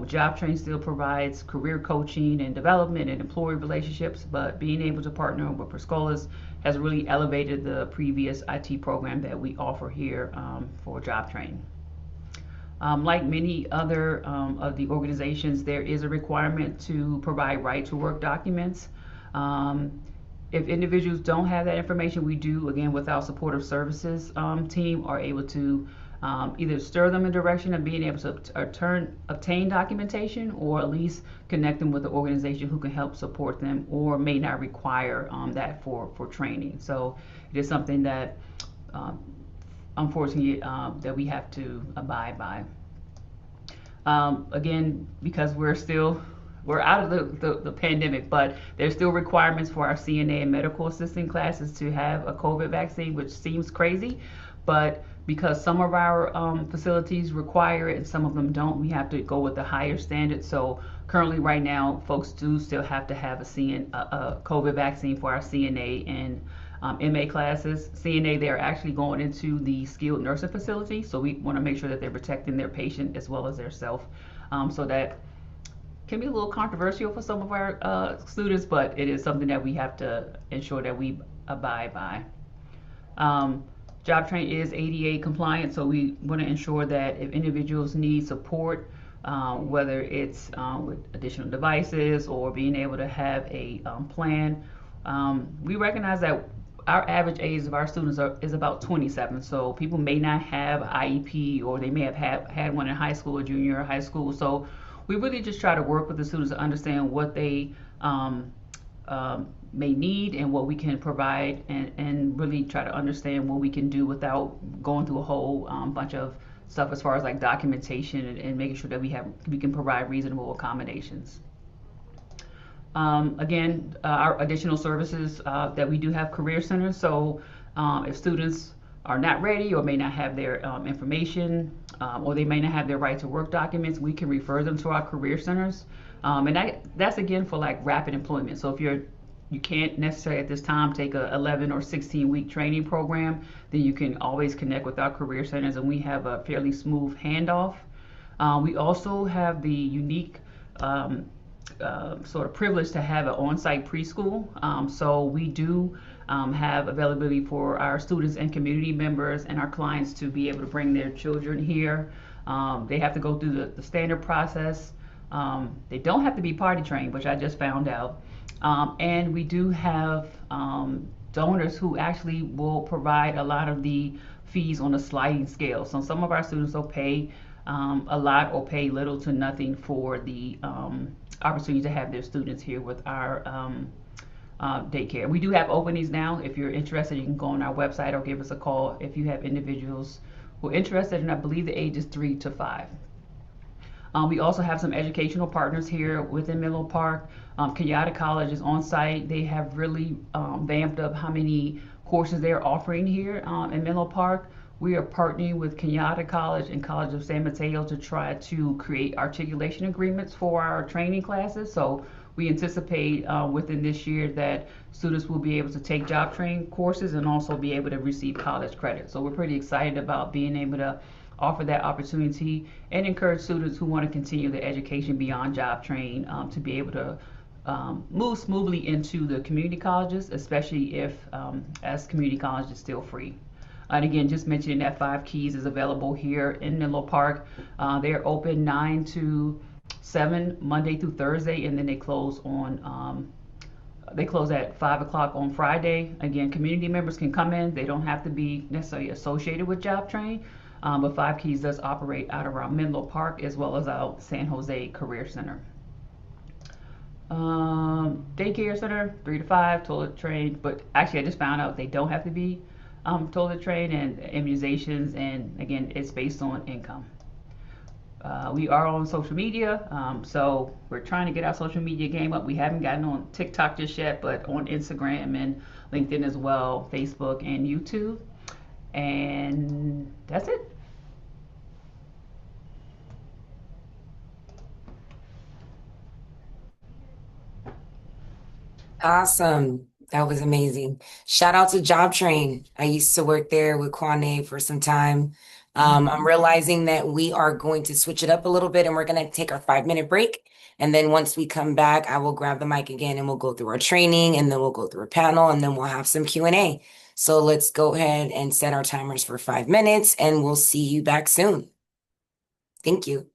Job Train still provides career coaching and development and employee relationships, but being able to partner with Perscolas has really elevated the previous IT program that we offer here for Job Train. Like many other of the organizations, there is a requirement to provide right to work documents. If individuals don't have that information, we do, again, with our supportive services team, are able to either steer them in the direction of being able to obtain documentation, or at least connect them with the organization who can help support them, or may not require that for training. So it is something that unfortunately that we have to abide by. Again, because we're out of the pandemic, but there's still requirements for our CNA and medical assistant classes to have a COVID vaccine, which seems crazy, but because some of our facilities require it and some of them don't, we have to go with the higher standard. So currently right now, folks do still have to have a COVID vaccine for our CNA and MA classes. CNA, they're actually going into the skilled nursing facility, so we want to make sure that they're protecting their patient as well as their self. So that can be a little controversial for some of our students, but it is something that we have to ensure that we abide by. Job Train is ADA compliant, so we want to ensure that if individuals need support, whether it's with additional devices or being able to have a plan, we recognize that our average age of our students is about 27. So people may not have IEP, or they may have had one in high school or junior high school. So we really just try to work with the students to understand what they may need and what we can provide, and really try to understand what we can do without going through a whole bunch of stuff as far as like documentation and making sure that we can provide reasonable accommodations. Again, our additional services that we do have career centers. So if students are not ready or may not have their information, or they may not have their right to work documents, we can refer them to our career centers. And that's again for like rapid employment. So if you can't necessarily at this time take a 11 or 16 week training program, then you can always connect with our career centers, and we have a fairly smooth handoff. We also have the unique sort of privilege to have an on-site preschool. So we do have availability for our students and community members and our clients to be able to bring their children here. They have to go through the standard process. They don't have to be potty trained, which I just found out. And we do have donors who actually will provide a lot of the fees on a sliding scale. So some of our students will pay a lot or pay little to nothing for the opportunity to have their students here with our daycare. We do have openings now. If you're interested, you can go on our website or give us a call if you have individuals who are interested, and I believe the age is 3 to 5. We also have some educational partners here within Menlo Park. Kenyatta College is on site. They have really vamped up how many courses they're offering here in Menlo Park. We are partnering with Kenyatta College and College of San Mateo to try to create articulation agreements for our training classes. So we anticipate within this year that students will be able to take job training courses and also be able to receive college credit. So we're pretty excited about being able to offer that opportunity and encourage students who want to continue their education beyond job train to be able to move smoothly into the community colleges, especially if as community college is still free. And again, just mentioning that 5 Keys is available here in Menlo Park. They're open 9 to 7 Monday through Thursday, and then they close on They close at 5 o'clock on Friday. Again, community members can come in. They don't have to be necessarily associated with Job Train, but Five Keys does operate out around Menlo Park as well as out San Jose Career Center. Daycare center, 3 to 5, toilet trained, but actually I just found out they don't have to be toilet trained, and immunizations, and again, it's based on income. We are on social media, so we're trying to get our social media game up. We haven't gotten on TikTok just yet, but on Instagram and LinkedIn as well, Facebook and YouTube. And that's it. Awesome. That was amazing. Shout out to Job Train. I used to work there with Kwane for some time. I'm realizing that we are going to switch it up a little bit and we're going to take our 5-minute break. And then once we come back, I will grab the mic again and we'll go through our training and then we'll go through a panel and then we'll have some Q&A. So let's go ahead and set our timers for 5 minutes and we'll see you back soon. Thank you.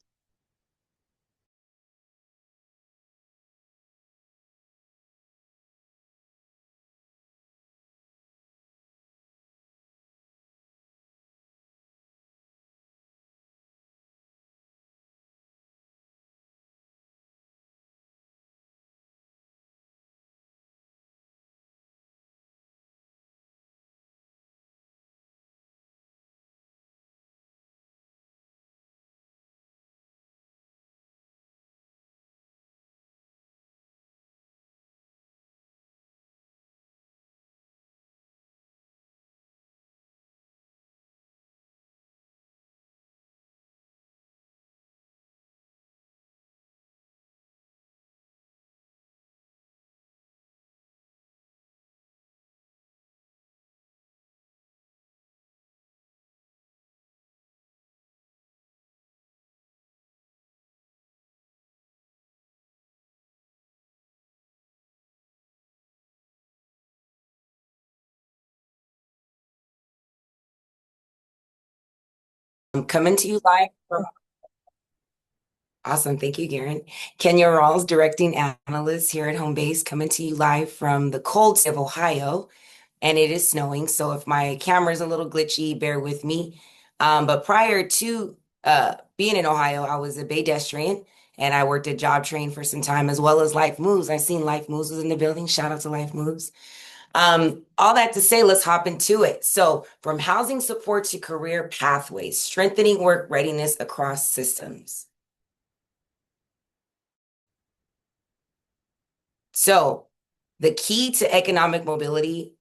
I'm coming to you live from Awesome. Thank you, Garen. Kenya Rawls, directing analyst here at Home Base, coming to you live from the cold state of Ohio, and it is snowing. So if my camera is a little glitchy, bear with me. But prior to being in Ohio, I was a pedestrian and I worked at Job Train for some time as well as Life Moves. I seen Life Moves was in the building. Shout out to Life Moves. All that to say, let's hop into it. So from housing support to career pathways, strengthening work readiness across systems. So the key to economic mobility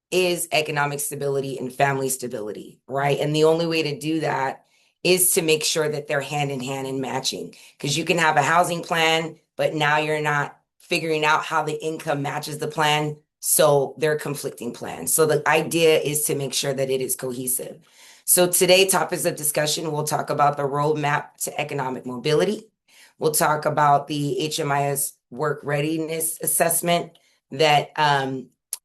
is economic stability and family stability, right? And the only way to do that is to make sure that they're hand in hand and matching. Because you can have a housing plan, but now you're not figuring out how the income matches the plan. So they're conflicting plans. So the idea is to make sure that it is cohesive. So today, topics of discussion, we'll talk about the roadmap to economic mobility. We'll talk about the HMIS work readiness assessment that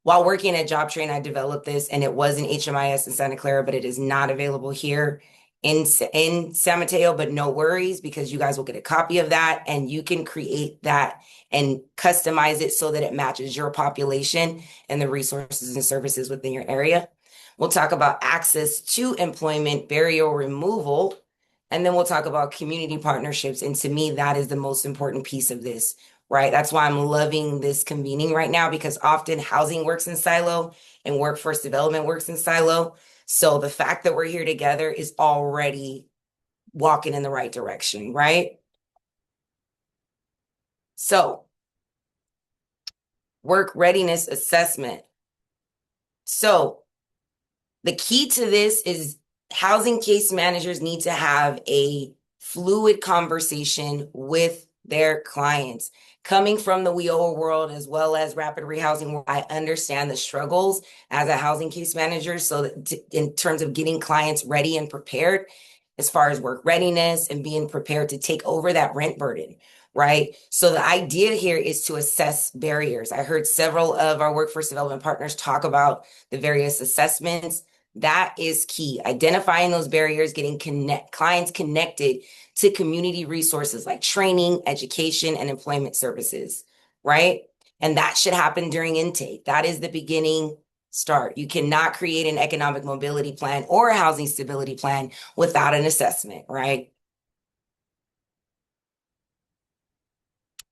while working at Job Train, I developed this, and it was in HMIS in Santa Clara, but it is not available here in San Mateo, but no worries, because you guys will get a copy of that and you can create that and customize it so that it matches your population and the resources and services within your area. We'll talk about access to employment, barrier removal, and then we'll talk about community partnerships. And to me, that is the most important piece of this, right? That's why I'm loving this convening right now, because often housing works in silo and workforce development works in silo. So the fact that we're here together is already walking in the right direction, right? So work readiness assessment. So the key to this is housing case managers need to have a fluid conversation with their clients. Coming from the WIOA world as well as rapid rehousing world, I understand the struggles as a housing case manager. So in terms of getting clients ready and prepared, as far as work readiness and being prepared to take over that rent burden, right? So the idea here is to assess barriers. I heard several of our workforce development partners talk about the various assessments. That is key. Identifying those barriers, getting clients connected to community resources like training, education, and employment services, right? And that should happen during intake. That is the beginning start. You cannot create an economic mobility plan or a housing stability plan without an assessment, right?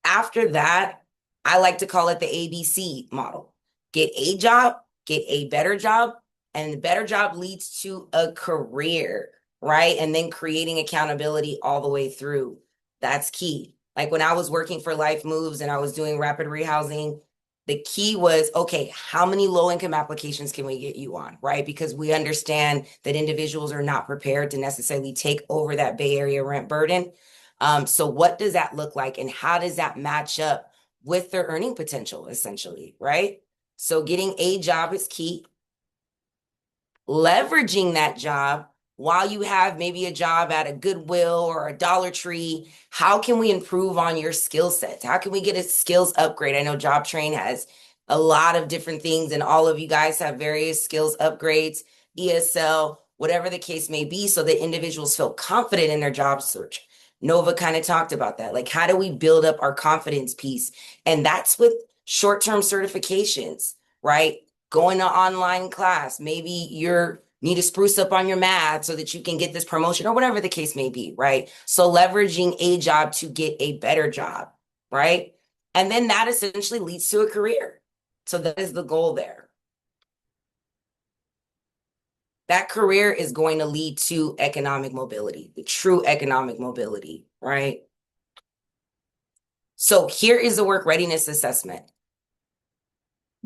After that, I like to call it the ABC model. Get a job, get a better job, and the better job leads to a career, right? And then creating accountability all the way through. That's key. Like when I was working for Life Moves and I was doing rapid rehousing, the key was, okay, how many low-income applications can we get you on, right? Because we understand that individuals are not prepared to necessarily take over that Bay Area rent burden. So what does that look like and how does that match up with their earning potential, essentially, right? So getting a job is key. Leveraging that job while you have maybe a job at a Goodwill or a Dollar Tree, how can we improve on your skill sets? How can we get a skills upgrade? I know Job Train has a lot of different things and all of you guys have various skills upgrades, ESL, whatever the case may be, so that individuals feel confident in their job search. Nova kind of talked about that. Like, how do we build up our confidence piece? And that's with short-term certifications, right? Going to online class. Maybe you're need to spruce up on your math so that you can get this promotion or whatever the case may be, right? So leveraging a job to get a better job, right? And then that essentially leads to a career. So that is the goal there. That career is going to lead to economic mobility, the true economic mobility, right? So here is the work readiness assessment.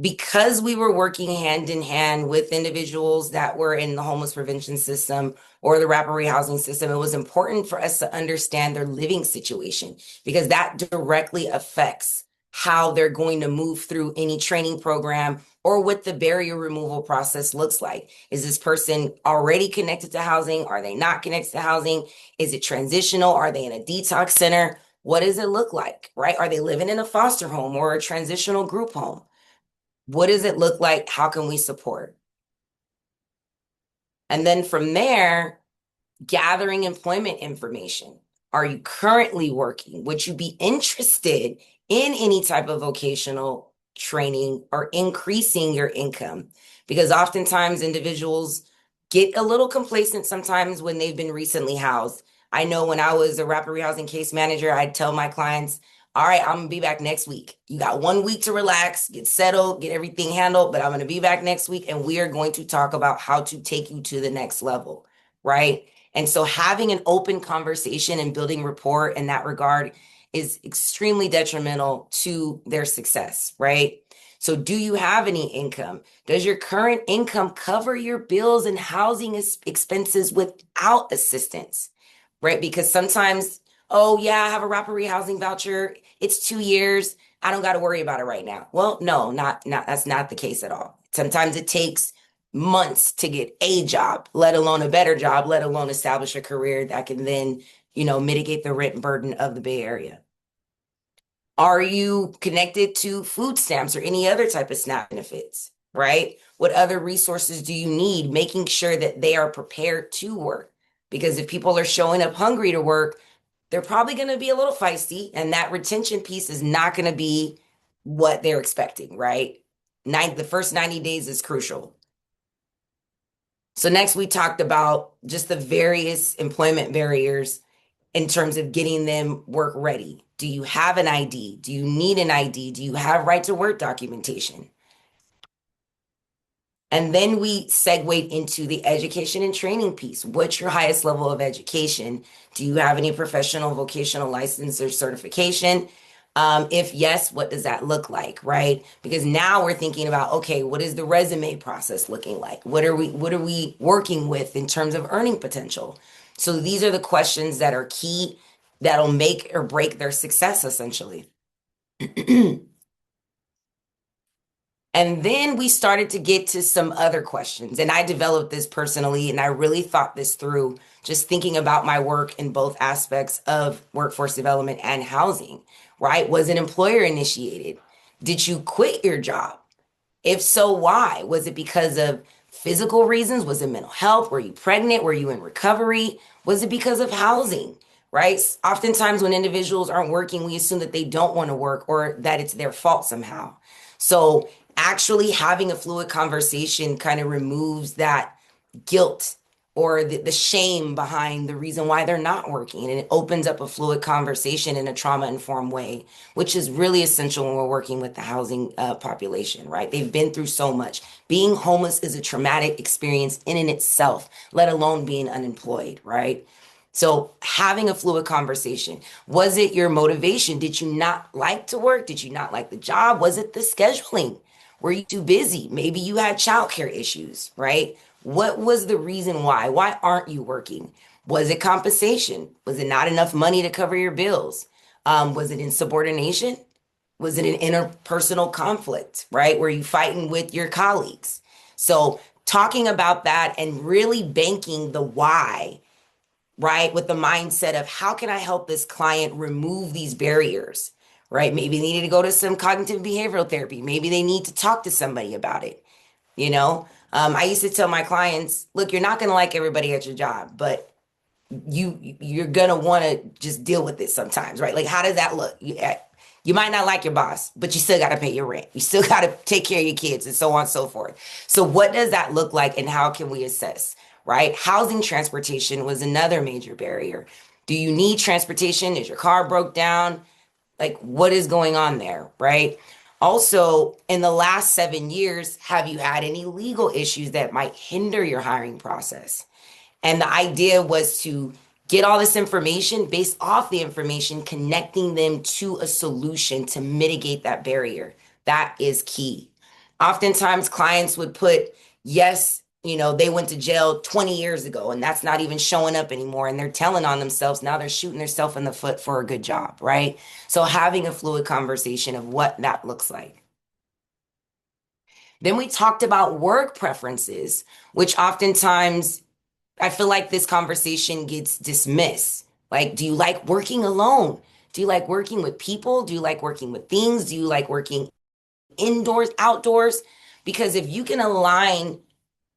Because we were working hand in hand with individuals that were in the homeless prevention system or the rapid rehousing system, it was important for us to understand their living situation because that directly affects how they're going to move through any training program or what the barrier removal process looks like. Is this person already connected to housing? Are they not connected to housing? Is it transitional? Are they in a detox center? What does it look like, right? Are they living in a foster home or a transitional group home? What does it look like? How can we support? And then from there, gathering employment information. Are you currently working? Would you be interested in any type of vocational training or increasing your income? Because oftentimes individuals get a little complacent sometimes when they've been recently housed. I know when I was a rapid rehousing case manager, I'd tell my clients, all right, I'm gonna be back next week. You got 1 week to relax, get settled, get everything handled, but I'm gonna be back next week and we are going to talk about how to take you to the next level, right? And so having an open conversation and building rapport in that regard is extremely detrimental to their success, right? So do you have any income? Does your current income cover your bills and housing expenses without assistance, right? Because sometimes, oh yeah, I have a rapid rehousing voucher. It's 2 years. I don't got to worry about it right now. Well, no, not that's not the case at all. Sometimes it takes months to get a job, let alone a better job, let alone establish a career that can then, mitigate the rent burden of the Bay Area. Are you connected to food stamps or any other type of SNAP benefits, right? What other resources do you need? Making sure that they are prepared to work. Because if people are showing up hungry to work, they're probably going to be a little feisty, and that retention piece is not going to be what they're expecting, right? The first 90 days is crucial. So next we talked about just the various employment barriers in terms of getting them work ready. Do you have an ID? Do you need an ID? Do you have right to work documentation? And then we segued into the education and training piece. What's your highest level of education? Do you have any professional vocational license or certification? If yes, what does that look like, right? Because now we're thinking about, okay, what is the resume process looking like? What are we working with in terms of earning potential? So these are the questions that are key that'll make or break their success, essentially. And then we started to get to some other questions. And I developed this personally, and I really thought this through, just thinking about my work in both aspects of workforce development and housing, right? Was it employer initiated? Did you quit your job? If so, why? Was it because of physical reasons? Was it mental health? Were you pregnant? Were you in recovery? Was it because of housing, right? Oftentimes when individuals aren't working, we assume that they don't want to work or that it's their fault somehow. So actually having a fluid conversation kind of removes that guilt or the shame behind the reason why they're not working. And it opens up a fluid conversation in a trauma-informed way, which is really essential when we're working with the housing population, right? They've been through so much. Being homeless is a traumatic experience in and itself, let alone being unemployed, right? So having a fluid conversation. Was it your motivation? Did you not like to work? Did you not like the job? Was it the scheduling? Were you too busy? Maybe you had childcare issues, right? What was the reason why? Why aren't you working? Was it compensation? Was it not enough money to cover your bills? Was it insubordination? Was it an interpersonal conflict, right? Were you fighting with your colleagues? So talking about that and really banking the why, right? With the mindset of how can I help this client remove these barriers, right? Maybe they need to go to some cognitive behavioral therapy. Maybe they need to talk to somebody about it, you know? I used to tell my clients, look, you're not going to like everybody at your job, but you're going to want to just deal with it sometimes, right? Like, how does that look? You might not like your boss, but you still got to pay your rent. You still got to take care of your kids and so on and so forth. So what does that look like and how can we assess, right? Housing transportation was another major barrier. Do you need transportation? Is your car broke down? Like, what is going on there, right? Also, in the last 7 years, have you had any legal issues that might hinder your hiring process? And the idea was to get all this information, based off the information, connecting them to a solution to mitigate that barrier. That is key. Oftentimes, clients would put, yes, you know, they went to jail 20 years ago, and that's not even showing up anymore. And they're telling on themselves. Now they're shooting themselves in the foot for a good job, right? So having a fluid conversation of what that looks like. Then we talked about work preferences, which oftentimes I feel like this conversation gets dismissed. Like, do you like working alone? Do you like working with people? Do you like working with things? Do you like working indoors, outdoors? Because if you can align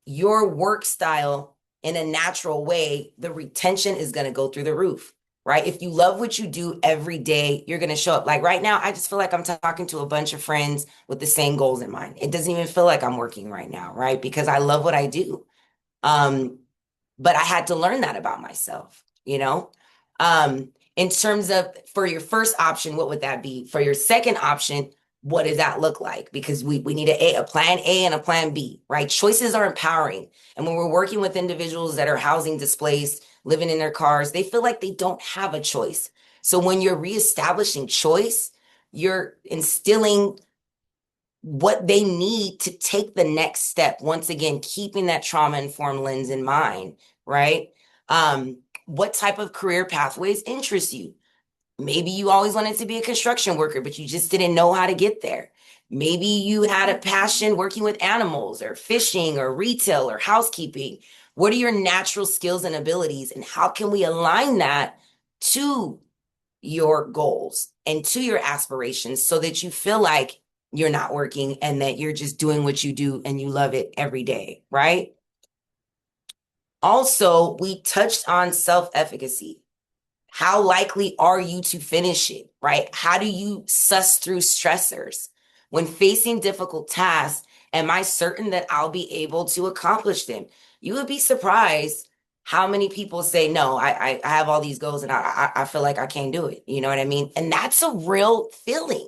your work style in a natural way, the retention is going to go through the roof, right? If you love what you do every day, you're going to show up. Like right now, I just feel like I'm talking to a bunch of friends with the same goals in mind. It doesn't even feel like I'm working right now, right? Because I love what I do. But I had to learn that about myself, you know? In terms of for your first option, what would that be? For your second option, what does that look like? Because we need a plan A and a plan B, right? Choices are empowering. And when we're working with individuals that are housing displaced, living in their cars, they feel like they don't have a choice. So when you're reestablishing choice, you're instilling what they need to take the next step. Once again, keeping that trauma-informed lens in mind, right? What type of career pathways interest you? Maybe you always wanted to be a construction worker, but you just didn't know how to get there. Maybe you had a passion working with animals or fishing or retail or housekeeping. What are your natural skills and abilities, and how can we align that to your goals and to your aspirations so that you feel like you're not working and that you're just doing what you do and you love it every day, right? Also, we touched on self-efficacy. How likely are you to finish it, right? How do you suss through stressors? When facing difficult tasks, am I certain that I'll be able to accomplish them? You would be surprised how many people say, no, I have all these goals and I feel like I can't do it. You know what I mean? And that's a real feeling,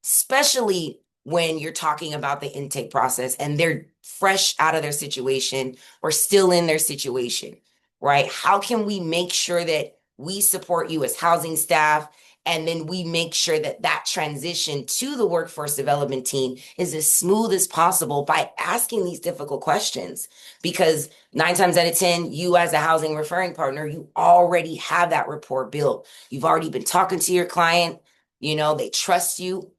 especially when you're talking about the intake process and they're fresh out of their situation or still in their situation, right? How can we make sure that we support you as housing staff, and then we make sure that that transition to the workforce development team is as smooth as possible by asking these difficult questions? Because 9 times out of 10, you as a housing referring partner, you already have that rapport built. You've already been talking to your client, you know, they trust you.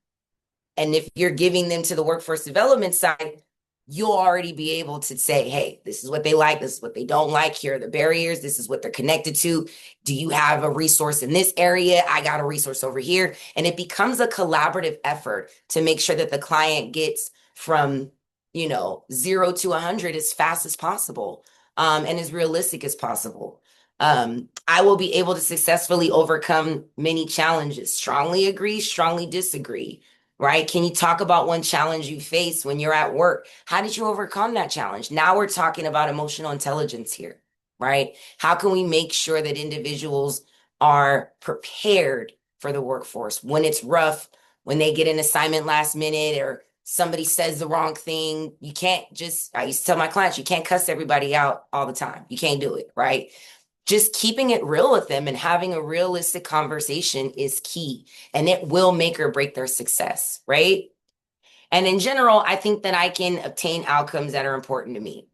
And if you're giving them to the workforce development side, you'll already be able to say, hey, this is what they like, this is what they don't like, here are the barriers, this is what they're connected to. Do you have a resource in this area? I got a resource over here. And it becomes a collaborative effort to make sure that the client gets from, you know, 0 to 100 as fast as possible, and as realistic as possible. I will be able to successfully overcome many challenges. Strongly agree, strongly disagree, right? Can you talk about one challenge you face when you're at work? How did you overcome that challenge? Now we're talking about emotional intelligence here, right? How can we make sure that individuals are prepared for the workforce when it's rough, when they get an assignment last minute or somebody says the wrong thing? You can't just, I used to tell my clients, you can't cuss everybody out all the time. You can't do it, right? Just keeping it real with them and having a realistic conversation is key, and it will make or break their success, right? And in general, I think that I can obtain outcomes that are important to me.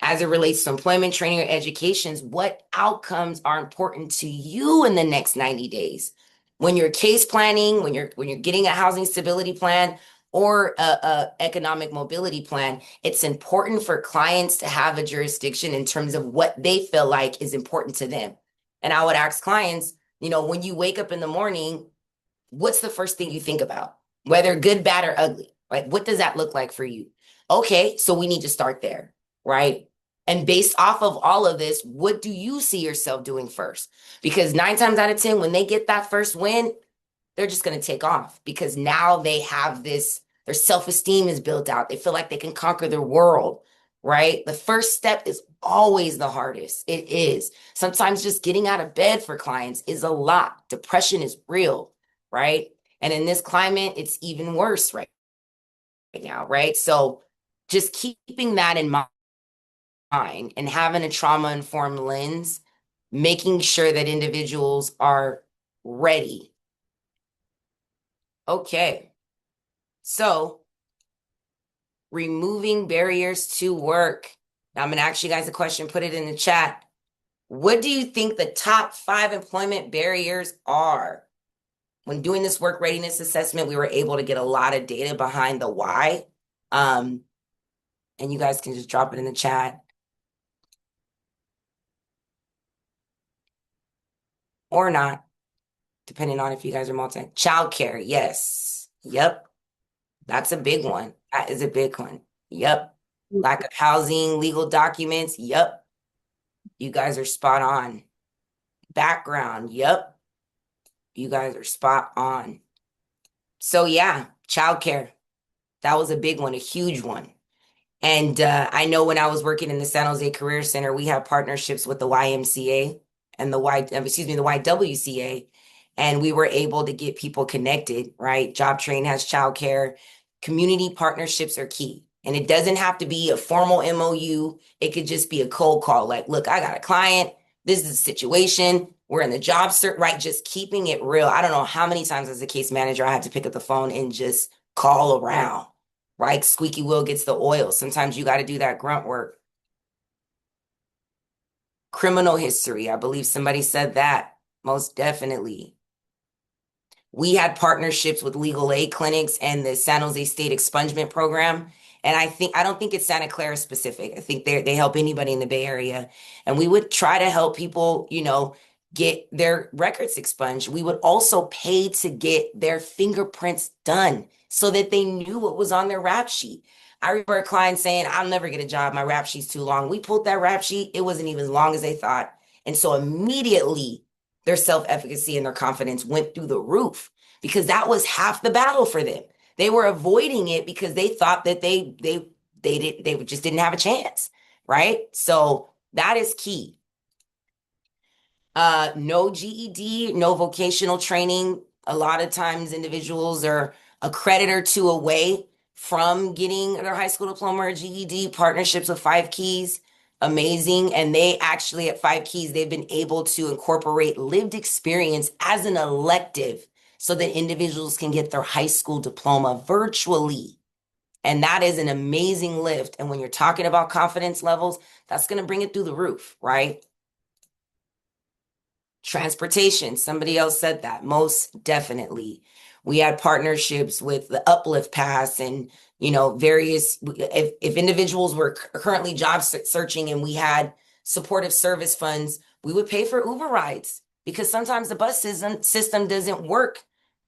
As it relates to employment, training, or educations, what outcomes are important to you in the next 90 days? When you're case planning, when you're getting a housing stability plan or a economic mobility plan, it's important for clients to have a jurisdiction in terms of what they feel like is important to them. And I would ask clients, when you wake up in the morning, what's the first thing you think about? Whether good, bad, or ugly, right? What does that look like for you? Okay, so we need to start there, right? And based off of all of this, what do you see yourself doing first? Because 9 times out of 10, when they get that first win, they're just going to take off because now they have this, their self-esteem is built out. They feel like they can conquer their world, right? The first step is always the hardest. It is. Sometimes just getting out of bed for clients is a lot. Depression is real, right? And in this climate, it's even worse right now, right? So just keeping that in mind and having a trauma-informed lens, making sure that individuals are ready. Okay, so removing barriers to work. Now I'm going to ask you guys a question, put it in the chat. What do you think the top 5 employment barriers are? When doing this work readiness assessment, we were able to get a lot of data behind the why. And you guys can just drop it in the chat. Or not, depending on if you guys are multi. Childcare, yes. Yep. That's a big one. That is a big one. Yep. Lack of housing, legal documents. Yep. You guys are spot on. Background. Yep. You guys are spot on. So yeah, childcare. That was a big one, a huge one. And I know when I was working in the San Jose Career Center, we have partnerships with the YMCA and the YWCA, and we were able to get people connected, right? Job Train has childcare. Community partnerships are key. And it doesn't have to be a formal MOU. It could just be a cold call. Like, look, I got a client. This is the situation. We're in the job search, right? Just keeping it real. I don't know how many times as a case manager, I had to pick up the phone and just call around, right? Squeaky wheel gets the oil. Sometimes you got to do that grunt work. Criminal history. I believe somebody said that. Most definitely. We had partnerships with legal aid clinics and the San Jose State Expungement Program. And I don't think it's Santa Clara specific. I think they help anybody in the Bay Area. And we would try to help people, get their records expunged. We would also pay to get their fingerprints done so that they knew what was on their rap sheet. I remember a client saying, I'll never get a job. My rap sheet's too long. We pulled that rap sheet. It wasn't even as long as they thought. And so immediately their self-efficacy and their confidence went through the roof because that was half the battle for them. They were avoiding it because they thought that they just didn't have a chance, right? So that is key. No GED, no vocational training. A lot of times individuals are a credit or two away from getting their high school diploma or GED. Partnerships with Five Keys, amazing. And they actually at Five Keys, they've been able to incorporate lived experience as an elective so that individuals can get their high school diploma virtually. And that is an amazing lift. And when you're talking about confidence levels, that's going to bring it through the roof, right? Transportation, somebody else said that, most definitely. We had partnerships with the Uplift Pass and, various, if individuals were currently job searching and we had supportive service funds, we would pay for Uber rides because sometimes the bus system doesn't work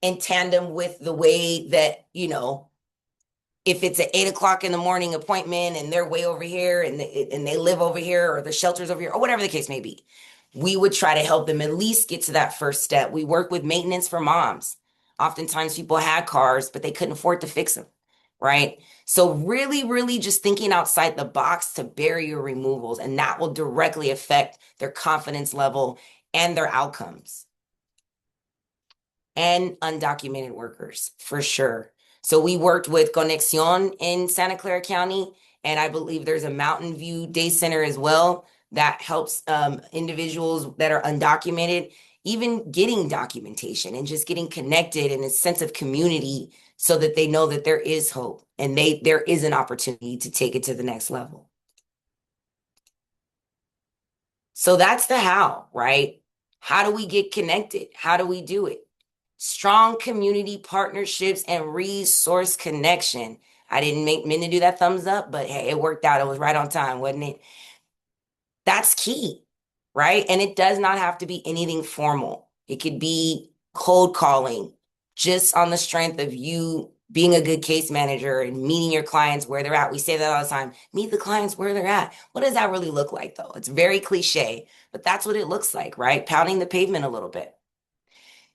in tandem with the way that, if it's an 8 o'clock in the morning appointment and they're way over here and they live over here or the shelter's over here or whatever the case may be. we would try to help them at least get to that first step. We work with maintenance for moms. Oftentimes people had cars, but they couldn't afford to fix them, right? So really, really just thinking outside the box to barrier removals, and that will directly affect their confidence level and their outcomes. And undocumented workers, for sure. So we worked with Conexión in Santa Clara County, and I believe there's a Mountain View Day Center as well that helps individuals that are undocumented, even getting documentation and just getting connected in a sense of community so that they know that there is hope and there is an opportunity to take it to the next level. So that's the how, right? How do we get connected? How do we do it? Strong community partnerships and resource connection. I didn't mean to do that thumbs up, but hey, it worked out. It was right on time, wasn't it? That's key, right? And it does not have to be anything formal. It could be cold calling, just on the strength of you being a good case manager and meeting your clients where they're at. We say that all the time, meet the clients where they're at. What does that really look like though? It's very cliche, but that's what it looks like, right? Pounding the pavement a little bit.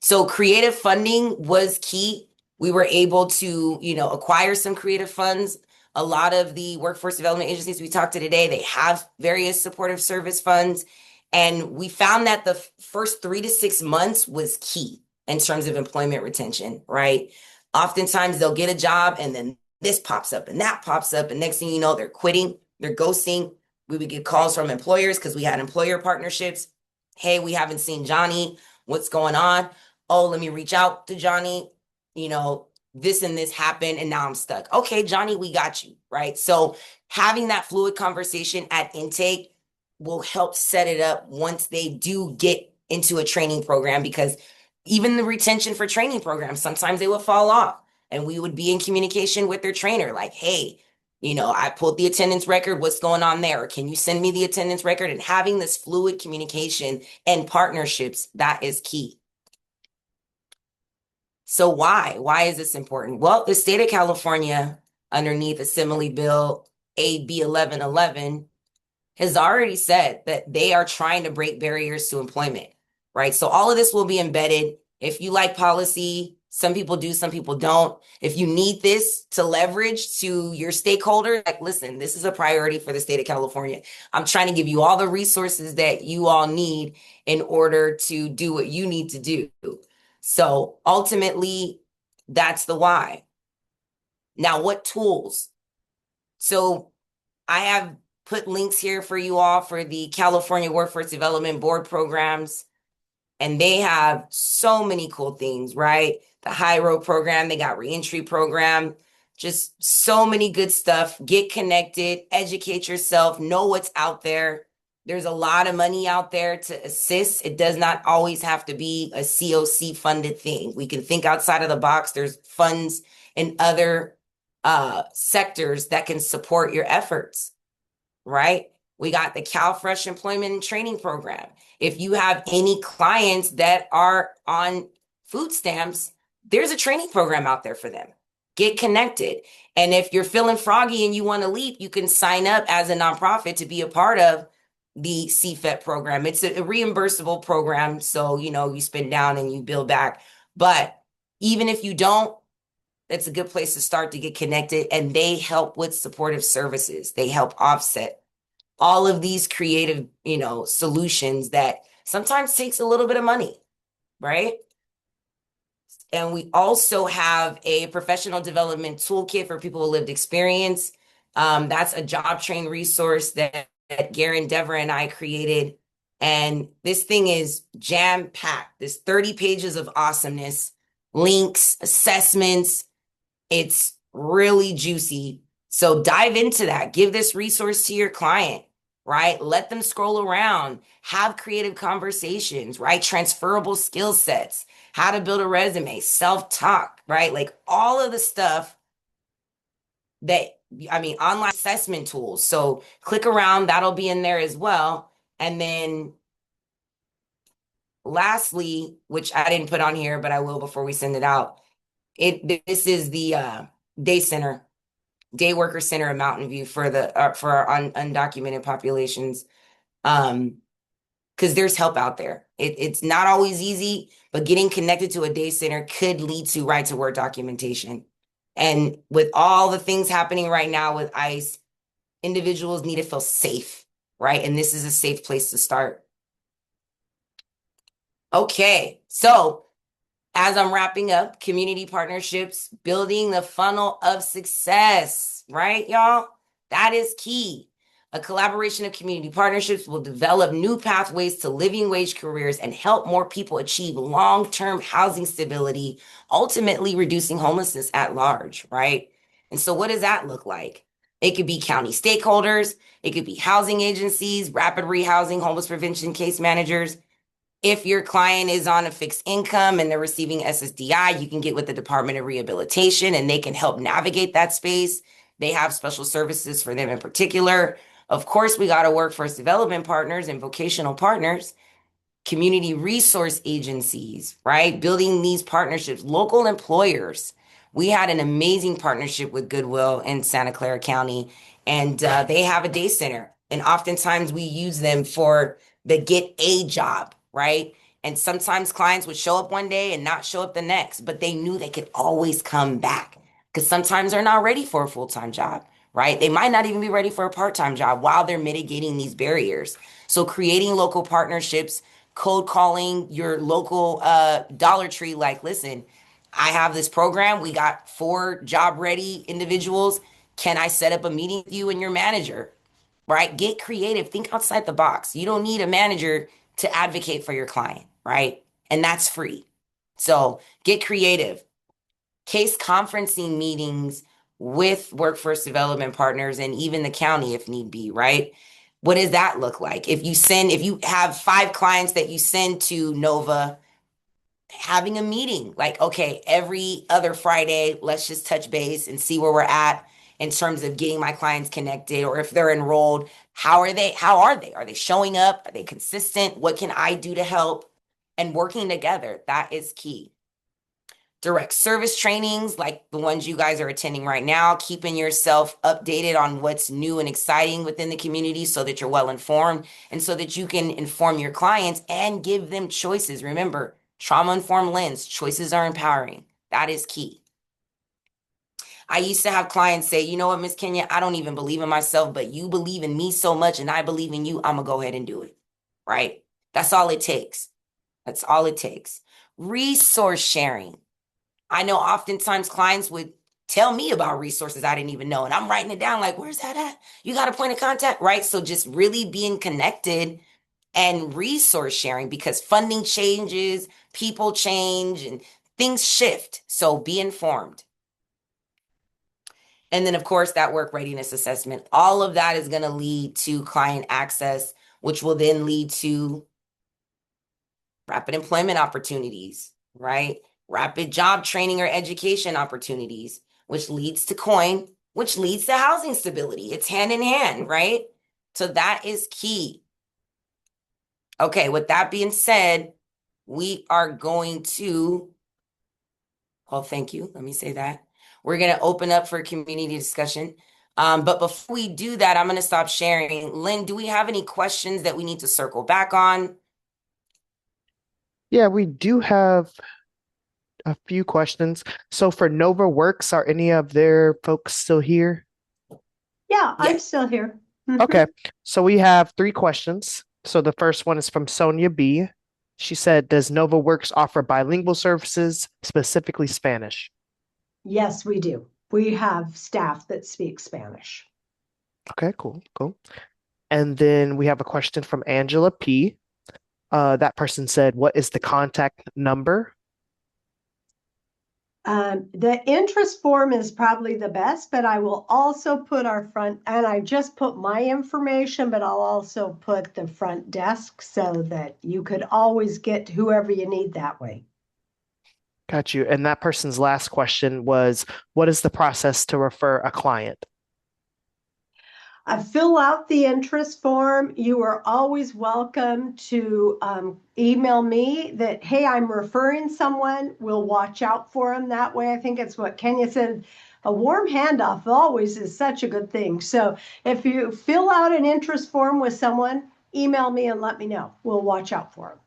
So creative funding was key. We were able to, acquire some creative funds. A lot of the workforce development agencies we talked to today, they have various supportive service funds. And we found that the first 3 to 6 months was key in terms of employment retention, right? Oftentimes they'll get a job and then this pops up and that pops up. And next thing you know, they're quitting, they're ghosting. We would get calls from employers because we had employer partnerships. Hey, we haven't seen Johnny. What's going on? Oh, let me reach out to Johnny. This and this happened and now I'm stuck. Okay, Johnny, we got you, right? So having that fluid conversation at intake will help set it up once they do get into a training program, because even the retention for training programs, sometimes they will fall off and we would be in communication with their trainer like, hey, I pulled the attendance record. What's going on there? Can you send me the attendance record? And having this fluid communication and partnerships, that is key. So why? Why is this important? Well, the state of California, underneath Assembly Bill AB 1111, has already said that they are trying to break barriers to employment, right? So all of this will be embedded. If you like policy, some people do, some people don't. If you need this to leverage to your stakeholders, like, listen, this is a priority for the state of California. I'm trying to give you all the resources that you all need in order to do what you need to do. So ultimately, that's the why. Now, what tools? So I have put links here for you all for the California Workforce Development Board programs. And they have so many cool things, right? The High Road program, they got reentry program, just so many good stuff. Get connected, educate yourself, know what's out there. There's a lot of money out there to assist. It does not always have to be a COC funded thing. We can think outside of the box. There's funds in other sectors that can support your efforts, right? We got the CalFresh Employment and Training Program. If you have any clients that are on food stamps, there's a training program out there for them. Get connected. And if you're feeling froggy and you want to leap, you can sign up as a nonprofit to be a part of the CFET program. It's a reimbursable program. So, you spend down and you build back. But even if you don't, that's a good place to start to get connected. And they help with supportive services. They help offset all of these creative, solutions that sometimes takes a little bit of money, right? And we also have a professional development toolkit for people with lived experience. That's a job train resource that Garen, Deborah, and I created. And this thing is jam-packed. There's 30 pages of awesomeness, links, assessments. It's really juicy. So dive into that. Give this resource to your client, right? Let them scroll around, have creative conversations, right? Transferable skill sets, how to build a resume, self-talk, right? Like all of the stuff online assessment tools. So click around, that'll be in there as well. And then lastly, which I didn't put on here, but I will before we send it out. This is the Day Worker Center in Mountain View for our undocumented populations. because there's help out there. It's not always easy, but getting connected to a day center could lead to right to work documentation. And with all the things happening right now with ICE, individuals need to feel safe, right? And this is a safe place to start. Okay, so as I'm wrapping up, community partnerships, building the funnel of success, right, y'all? That is key. A collaboration of community partnerships will develop new pathways to living wage careers and help more people achieve long-term housing stability, ultimately reducing homelessness at large, right? And so what does that look like? It could be county stakeholders, it could be housing agencies, rapid rehousing, homeless prevention case managers. If your client is on a fixed income and they're receiving SSDI, you can get with the Department of Rehabilitation and they can help navigate that space. They have special services for them in particular. Of course, we got to workforce development partners and vocational partners, community resource agencies, right? Building these partnerships, local employers. We had an amazing partnership with Goodwill in Santa Clara County, and they have a day center. And oftentimes we use them for the get a job, right? And sometimes clients would show up one day and not show up the next, but they knew they could always come back because sometimes they're not ready for a full-time job, right? They might not even be ready for a part-time job while they're mitigating these barriers. So creating local partnerships, cold calling your local Dollar Tree, like, listen, I have this program. We got 4 job-ready individuals. Can I set up a meeting with you and your manager, right? Get creative. Think outside the box. You don't need a manager to advocate for your client, right? And that's free. So get creative. Case conferencing meetings with workforce development partners and even the county if need be, right? What does that look like? If you have 5 clients that you send to Nova, having a meeting, like, okay, every other Friday, let's just touch base and see where we're at in terms of getting my clients connected, or if they're enrolled, how are they? Are they showing up? Are they consistent? What can I do to help? And working together, that is key. Direct service trainings like the ones you guys are attending right now, keeping yourself updated on what's new and exciting within the community so that you're well informed and so that you can inform your clients and give them choices. Remember, trauma-informed lens, choices are empowering. That is key. I used to have clients say, you know what, Miss Kenya, I don't even believe in myself, but you believe in me so much and I believe in you, I'm gonna go ahead and do it, right? That's all it takes. That's all it takes. Resource sharing. I know oftentimes clients would tell me about resources I didn't even know, and I'm writing it down like, where's that at? You got a point of contact, right? So just really being connected and resource sharing, because funding changes, people change, and things shift. So be informed. And then, of course, that work readiness assessment. All of that is going to lead to client access, which will then lead to rapid employment opportunities, right? Rapid job training or education opportunities, which leads to COIN, which leads to housing stability. It's hand in hand, right? So that is key. Okay, with that being said, we are going to, well, thank you. Let me say that. We're going to open up for community discussion. But before we do that, I'm going to stop sharing. Lynn, do we have any questions that we need to circle back on? Yeah, we do have a few questions. So for Nova Works, are any of their folks still here? Yeah, I'm still here. Okay, so we have 3 questions. So the first one is from Sonia B. She said, does Nova Works offer bilingual services, specifically Spanish? Yes, we do. We have staff that speak Spanish. Okay, cool. And then we have a question from Angela P. That person said, what is the contact number? The interest form is probably the best, but I will also put our front, and I just put my information, but I'll also put the front desk so that you could always get whoever you need that way. Got you. And that person's last question was, what is the process to refer a client? Fill out the interest form. You are always welcome to email me that, hey, I'm referring someone. We'll watch out for them that way. I think it's what Kenya said. A warm handoff always is such a good thing. So if you fill out an interest form with someone, email me and let me know. We'll watch out for them.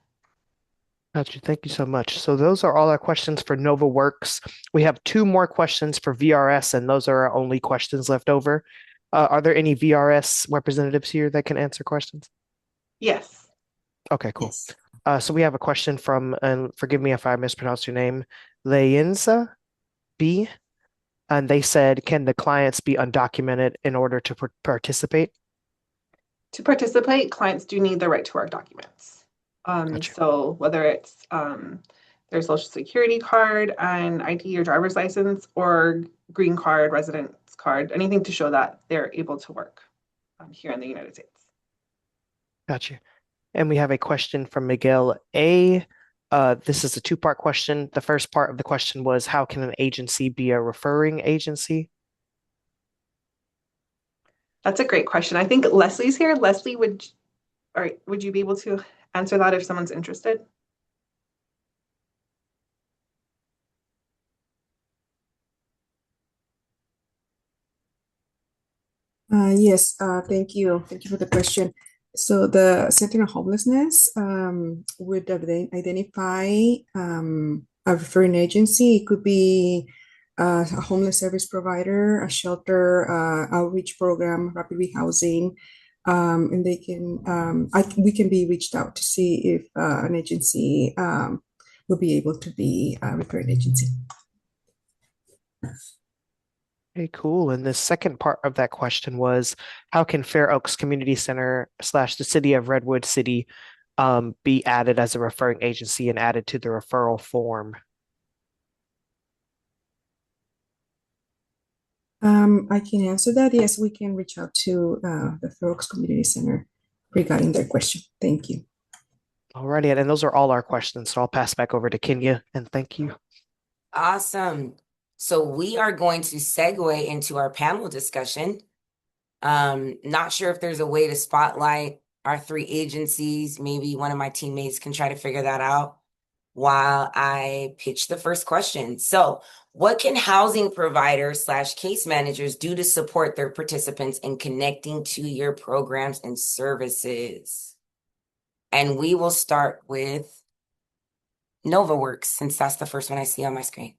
Gotcha. Thank you so much. So those are all our questions for NovaWorks. We have 2 more questions for VRS, and those are our only questions left over. Are there any VRS representatives here that can answer questions? Yes. Okay, cool. Yes. So we have a question from, and forgive me if I mispronounced your name, Leyensa B. And they said, can the clients be undocumented in order to participate? To participate, clients do need the right to work documents. Gotcha. So whether it's their social security card and ID or driver's license or green card, residence card, anything to show that they're able to work here in the United States. Gotcha. And we have a question from Miguel A. This is a 2-part question. The first part of the question was, how can an agency be a referring agency? That's a great question. I think Leslie's here. Leslie, would you be able to answer that if someone's interested? Yes, thank you. Thank you for the question. So the Center on Homelessness would identify a referring agency. It could be a homeless service provider, a shelter, outreach program, rapid rehousing, and they can we can be reached out to see if an agency will be able to be a referring agency. Okay, cool. And the second part of that question was, how can Fair Oaks Community Center / the City of Redwood City be added as a referring agency and added to the referral form? I can answer that. Yes, we can reach out to the Fair Oaks Community Center regarding their question. Thank you. Alrighty, and those are all our questions. So I'll pass back over to Kenya, and thank you. Awesome. So we are going to segue into our panel discussion. Not sure if there's a way to spotlight our 3 agencies. Maybe one of my teammates can try to figure that out while I pitch the first question. So what can housing providers / case managers do to support their participants in connecting to your programs and services? And we will start with NovaWorks, since that's the first one I see on my screen.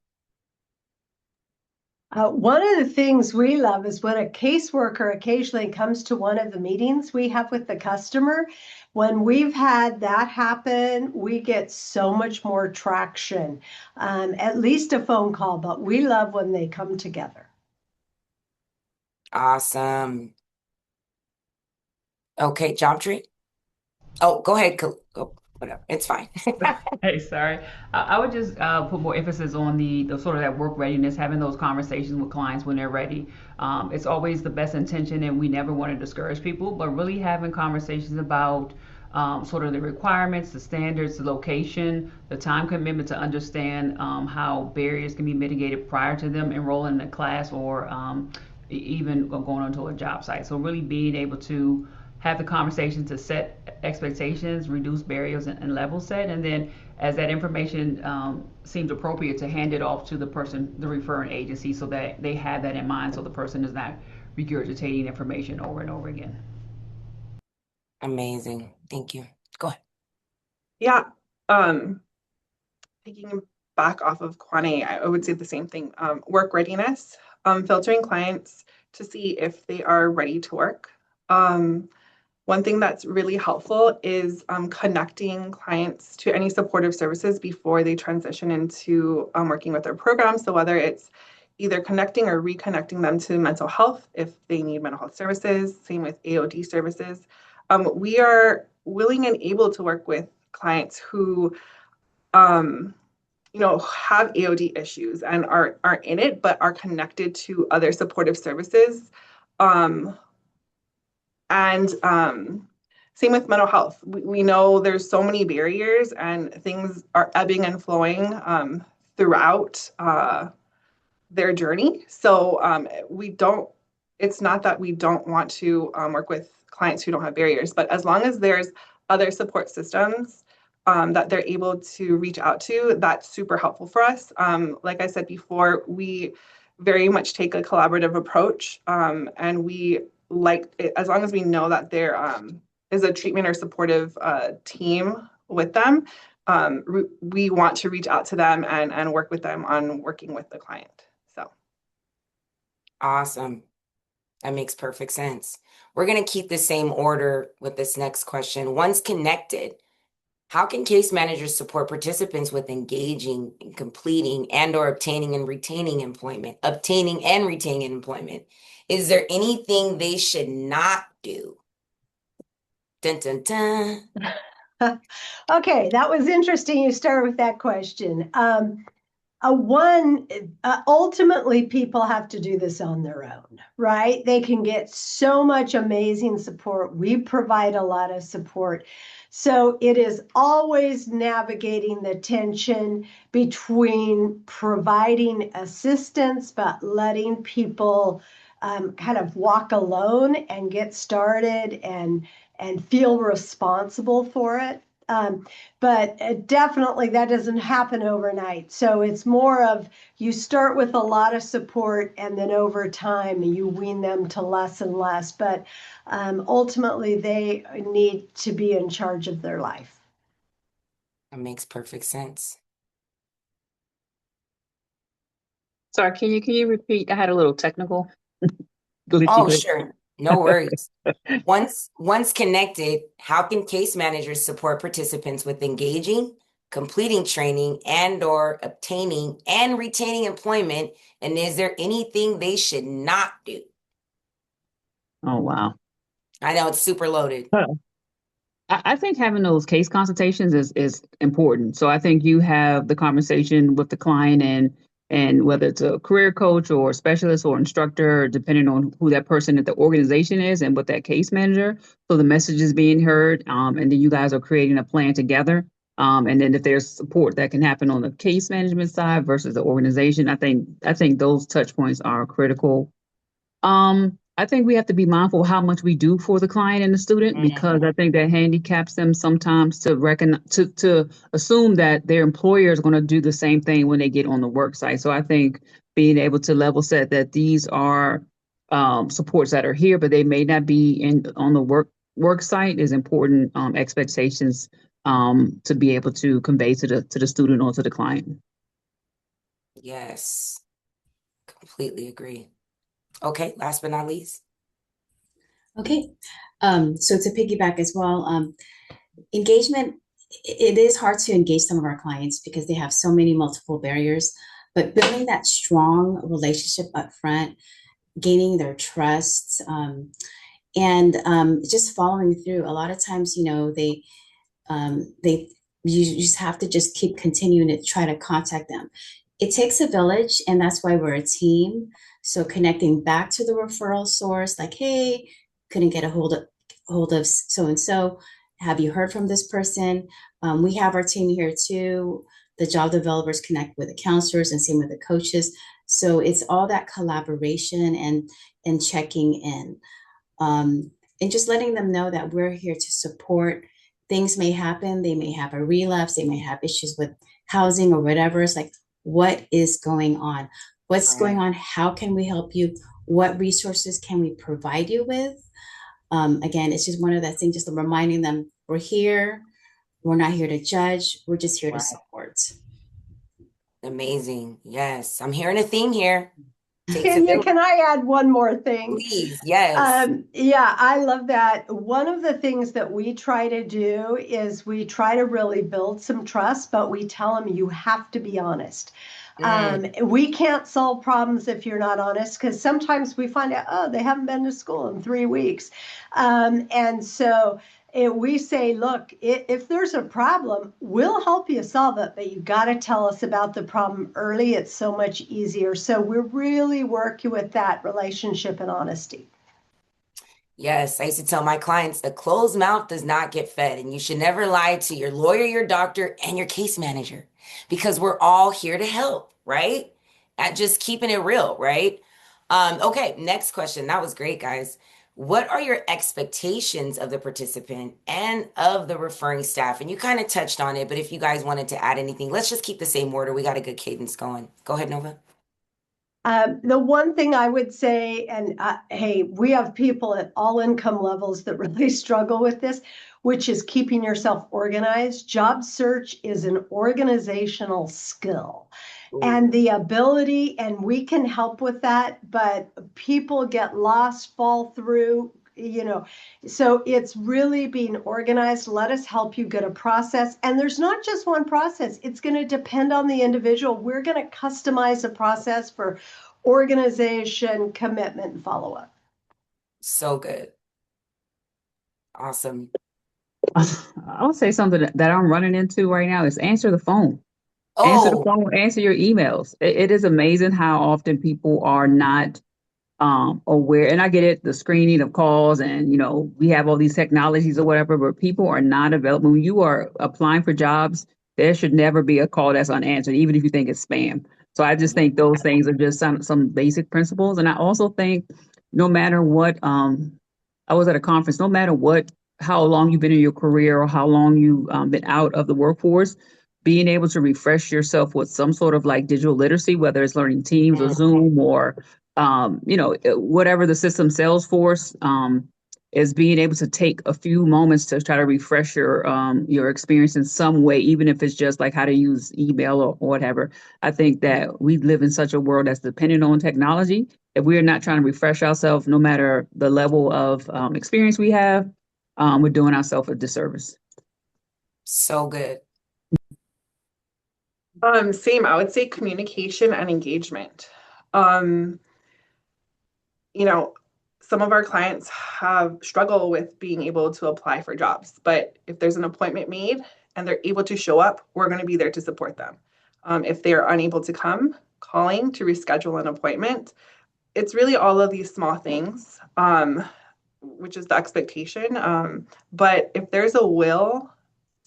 One of the things we love is when a caseworker occasionally comes to one of the meetings we have with the customer. When we've had that happen, we get so much more traction, at least a phone call, but we love when they come together. Awesome. Okay, Jobtree. Oh, go ahead. Go, whatever. It's fine. Hey, sorry. I would just put more emphasis on the sort of that work readiness, having those conversations with clients when they're ready. It's always the best intention, and we never want to discourage people, but really having conversations about sort of the requirements, the standards, the location, the time commitment to understand how barriers can be mitigated prior to them enrolling in a class or even going onto a job site. So really being able to have the conversation to set expectations, reduce barriers, and level set, and then as that information seems appropriate, to hand it off to the person, the referring agency, so that they have that in mind, so the person is not regurgitating information over and over again. Amazing. Thank you. Go ahead. Yeah. Taking back off of Kwane, I would say the same thing. Work readiness, filtering clients to see if they are ready to work. One thing that's really helpful is connecting clients to any supportive services before they transition into working with our program. So whether it's either connecting or reconnecting them to mental health if they need mental health services, same with AOD services. We are willing and able to work with clients who have AOD issues and are in it, but are connected to other supportive services. And same with mental health. We know there's so many barriers and things are ebbing and flowing throughout their journey. So it's not that we don't want to work with clients who don't have barriers, but as long as there's other support systems that they're able to reach out to, that's super helpful for us. Like I said before, we very much take a collaborative approach, and we like it, as long as we know that they're is a treatment or supportive team with them, we want to reach out to them and work with them on working with the client. So Awesome. That makes perfect sense. We're going to keep the same order with this next question. Once connected, how can case managers support participants with engaging and completing and or obtaining and retaining employment? Obtaining and retaining employment. Is there anything they should not do? Dun, dun, dun. Okay, that was interesting. You started with that question. Ultimately, people have to do this on their own, right? They can get so much amazing support. We provide a lot of support. So it is always navigating the tension between providing assistance, but letting people kind of walk alone and get started and feel responsible for it. But definitely that doesn't happen overnight. So it's more of you start with a lot of support and then over time you wean them to less and less. But ultimately they need to be in charge of their life. That makes perfect sense. Sorry, can you repeat? I had a little technical glitchy Oh, glitch. sure. No worries. Once connected, how can case managers support participants with engaging, completing training, and or obtaining and retaining employment? And is there anything they should not do? Oh, wow. I know it's super loaded. I think having those case consultations is important. So I think you have the conversation with the client and whether it's a career coach or specialist or instructor, depending on who that person at the organization is and what that case manager. So the message is being heard, and then you guys are creating a plan together. And then if there's support that can happen on the case management side versus the organization, I think those touch points are critical. I think we have to be mindful of how much we do for the client and the student, because I think that handicaps them sometimes to assume that their employer is going to do the same thing when they get on the work site. So I think being able to level set that these are supports that are here, but they may not be on the work site is important expectations to be able to convey to the student or to the client. Yes, completely agree. Okay, last but not least. Okay, so to piggyback as well, engagement, it is hard to engage some of our clients because they have so many multiple barriers, but building that strong relationship up front, gaining their trust, and just following through. A lot of times, you just have to just keep continuing to try to contact them. It takes a village, and that's why we're a team. So connecting back to the referral source, like, hey, couldn't get a hold of so and so. Have you heard from this person? We have our team here too. The job developers connect with the counselors and same with the coaches. So it's all that collaboration and checking in, and just letting them know that we're here to support. Things may happen. They may have a relapse. They may have issues with housing or whatever. It's like, what is going on? What's going on? How can we help you? What resources can we provide you with? Again, it's just one of that things, just reminding them we're here. We're not here to judge. We're just here to support. Amazing. Yes, I'm hearing a theme here. Can I add one more thing? Please, yes. Yeah, I love that. One of the things that we try to do is we try to really build some trust, but we tell them you have to be honest. We can't solve problems if you're not honest, because sometimes we find out, oh, they haven't been to school in 3 weeks. And so we say, look, if there's a problem, we'll help you solve it, but you got to tell us about the problem early. It's so much easier. So we're really working with that relationship and honesty. Yes, I used to tell my clients a closed mouth does not get fed, and you should never lie to your lawyer, your doctor, and your case manager, because we're all here to help, right? At just keeping it real, right? Okay, next question. That was great, guys. What are your expectations of the participant and of the referring staff? And you kind of touched on it, but if you guys wanted to add anything, let's just keep the same order. We got a good cadence going. Go ahead, Nova. The one thing I would say, and hey, we have people at all income levels that really struggle with this, which is keeping yourself organized. Job search is an organizational skill. And the ability, and we can help with that, but people get lost, fall through, so it's really being organized. Let us help you get a process. And there's not just one process. It's going to depend on the individual. We're going to customize a process for organization, commitment, and follow-up. So good. Awesome. I'll say something that I'm running into right now is answer the phone. Answer the phone, answer your emails. It is amazing how often people are not aware. And I get it, the screening of calls and, we have all these technologies or whatever, but people are not available. When you are applying for jobs, there should never be a call that's unanswered, even if you think it's spam. So I just think those things are just some basic principles. And I also think no matter what, I was at a conference, no matter how long you've been in your career or how long you've been out of the workforce, being able to refresh yourself with some sort of like digital literacy, whether it's learning Teams or Zoom or, whatever the system, Salesforce, is being able to take a few moments to try to refresh your experience in some way, even if it's just like how to use email or whatever. I think that we live in such a world that's dependent on technology. If we are not trying to refresh ourselves, no matter the level of experience we have, we're doing ourselves a disservice. So good. Same, I would say communication and engagement. Some of our clients have struggled with being able to apply for jobs, but if there's an appointment made and they're able to show up, we're going to be there to support them. If they're unable to come, calling to reschedule an appointment. It's really all of these small things, which is the expectation. But if there's a will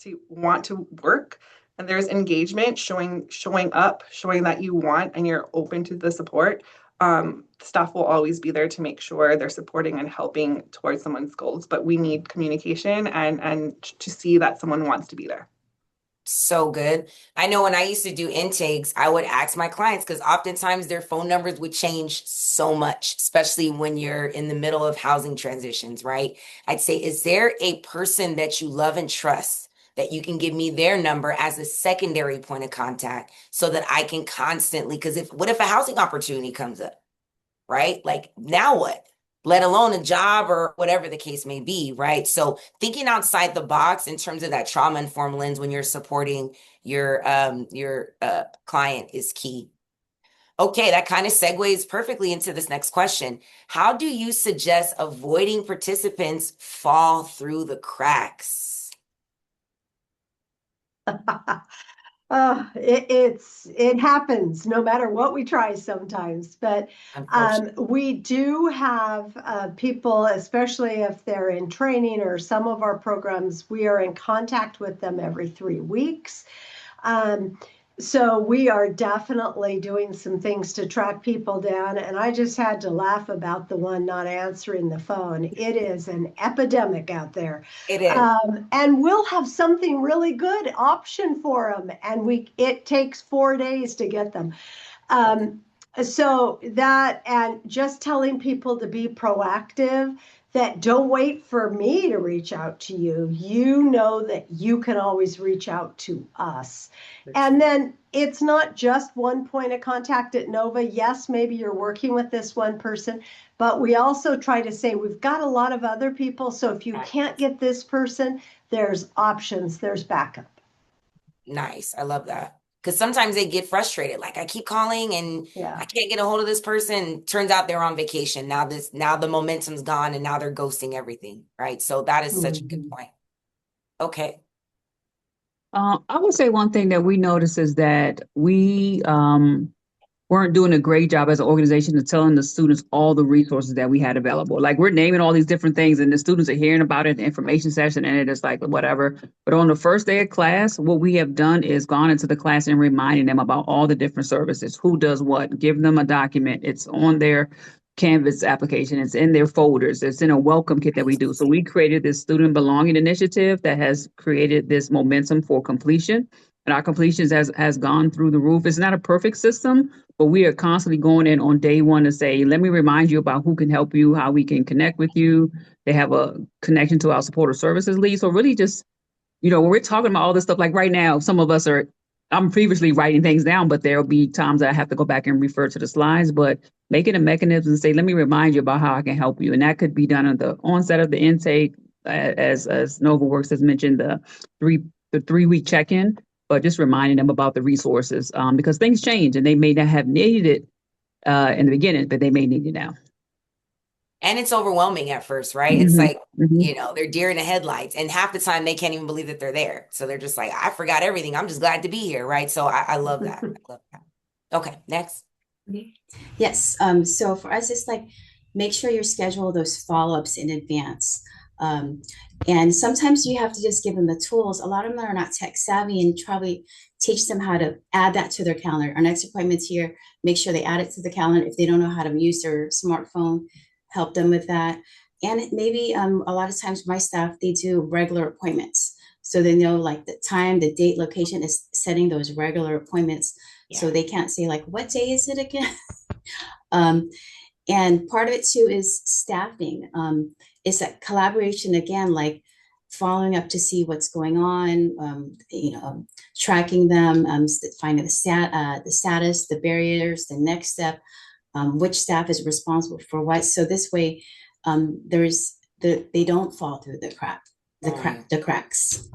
to want to work and there's engagement, showing up, showing that you want and you're open to the support, staff will always be there to make sure they're supporting and helping towards someone's goals. But we need communication and to see that someone wants to be there. So good. I know when I used to do intakes, I would ask my clients because oftentimes their phone numbers would change so much, especially when you're in the middle of housing transitions, right? I'd say, is there a person that you love and trust that you can give me their number as a secondary point of contact so that I can constantly, because what if a housing opportunity comes up, right? Like now what? Let alone a job or whatever the case may be, right? So thinking outside the box in terms of that trauma-informed lens when you're supporting your client is key. Okay, that kind of segues perfectly into this next question. How do you suggest avoiding participants fall through the cracks? It happens no matter what we try sometimes, but we do have people, especially if they're in training or some of our programs, we are in contact with them every 3 weeks. So we are definitely doing some things to track people down. And I just had to laugh about the one not answering the phone. It is an epidemic out there. It is. And we'll have something really good option for them. And it takes 4 days to get them. So that, and just telling people to be proactive, that don't wait for me to reach out to you. You know that you can always reach out to us. And then it's not just one point of contact at Nova. Yes, maybe you're working with this one person, but we also try to say we've got a lot of other people. So if you can't get this person, there's options, there's backup. Nice. I love that. Because sometimes they get frustrated. Like I keep calling and I can't get a hold of this person. Turns out they're on vacation. Now the momentum's gone and now they're ghosting everything. Right. So that is such a good point. Okay. I would say one thing that we noticed is that we weren't doing a great job as an organization of telling the students all the resources that we had available. Like we're naming all these different things and the students are hearing about it in the information session and it is like whatever. But on the first day of class, what we have done is gone into the class and reminding them about all the different services, who does what, give them a document. It's on their Canvas application. It's in their folders. It's in a welcome kit that we do. So we created this student belonging initiative that has created this momentum for completion. and our completions has gone through the roof. It's not a perfect system, but we are constantly going in on day one to say, let me remind you about who can help you, how we can connect with you. They have a connection to our supportive services lead. So really just, when we're talking about all this stuff, like right now, some of us I'm previously writing things down, but there'll be times that I have to go back and refer to the slides, but making a mechanism to say, let me remind you about how I can help you. And that could be done at the onset of the intake, as NovaWorks has mentioned, the 3-week check-in, but just reminding them about the resources, because things change and they may not have needed it in the beginning, but they may need it now. And it's overwhelming at first, right? It's like, they're deer in the headlights, and half the time they can't even believe that they're there. So they're just like, I forgot everything. I'm just glad to be here, right? So I love that. I love that. Okay, next. Yes. So for us, it's like, make sure you schedule those follow-ups in advance. And sometimes you have to just give them the tools. A lot of them are not tech savvy, and probably teach them how to add that to their calendar. Our next appointment's here. Make sure they add it to the calendar. If they don't know how to use their smartphone, help them with that. And maybe a lot of times my staff, they do regular appointments. So they know like the time, the date, location is setting those regular appointments. Yeah. So they can't say like, what day is it again? And part of it too is staffing. It's that collaboration again, like following up to see what's going on, tracking them, finding the status, the barriers, the next step, which staff is responsible for what. So this way, they don't fall through the cracks.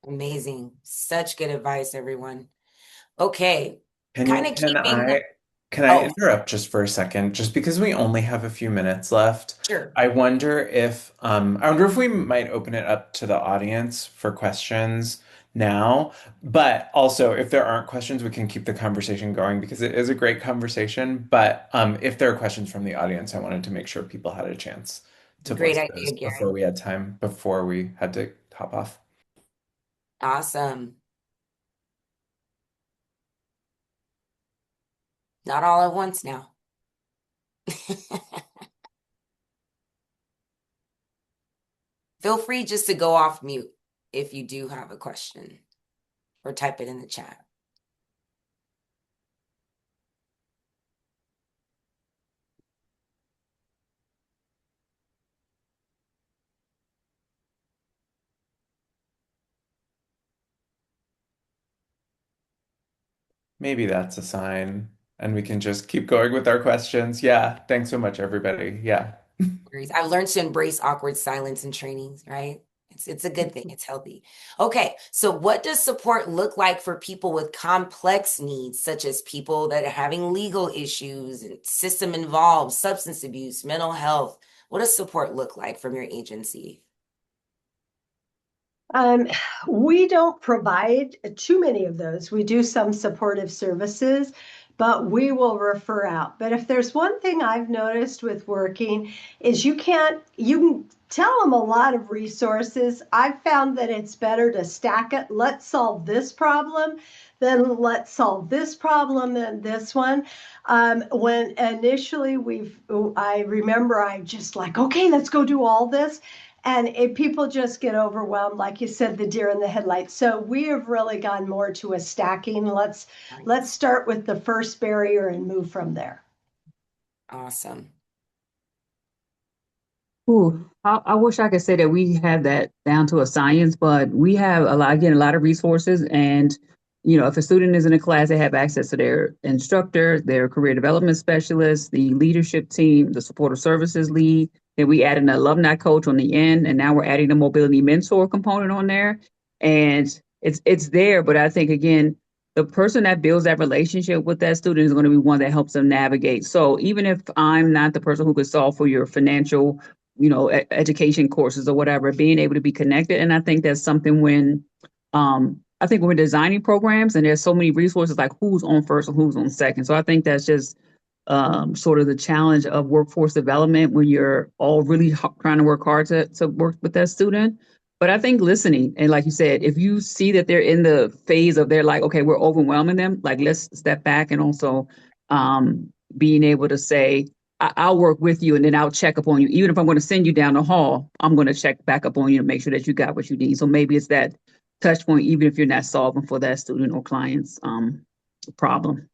Amazing. Such good advice, everyone. Okay. Can I interrupt just for a second? Just because we only have a few minutes left. Sure. I wonder if we might open it up to the audience for questions now. But also, if there aren't questions, we can keep the conversation going because it is a great conversation. But if there are questions from the audience, I wanted to make sure people had a chance to Great voice idea, those Gary. before we had to hop off. Awesome. Not all at once now. Feel free just to go off mute if you do have a question, or type it in the chat. Maybe that's a sign, and we can just keep going with our questions. Yeah, thanks so much, everybody. Yeah. I've learned to embrace awkward silence in trainings, right? It's a good thing. It's healthy. Okay, so what does support look like for people with complex needs, such as people that are having legal issues and system involved, substance abuse, mental health? What does support look like from your agency? We don't provide too many of those. We do some supportive services, but we will refer out. But if there's one thing I've noticed with working is you can tell them a lot of resources. I've found that it's better to stack it. Let's solve this problem, then let's solve this problem and this one. When initially I remember I just like, okay, let's go do all this. And people just get overwhelmed, like you said, the deer in the headlights. So we have really gone more to a stacking. Let's start with the first barrier and move from there. Awesome. Ooh, I wish I could say that we have that down to a science, but we have a lot of resources. And, if a student is in a class, they have access to their instructor, their career development specialist, the leadership team, the supportive services lead. Then we added an alumni coach on the end, and now we're adding the mobility mentor component on there. And it's there, but I think, again, the person that builds that relationship with that student is going to be one that helps them navigate. So even if I'm not the person who could solve for your financial, education courses or whatever, being able to be connected. And I think that's something when we're designing programs and there's so many resources, like who's on first and who's on second. So I think that's just sort of the challenge of workforce development when you're all really trying to work hard to work with that student. But I think listening, and like you said, if you see that they're in the phase of they're like, okay, we're overwhelming them, like let's step back, and also being able to say, I'll work with you and then I'll check up on you. Even if I'm going to send you down the hall, I'm going to check back up on you to make sure that you got what you need. So maybe it's that touch point, even if you're not solving for that student or client's problem.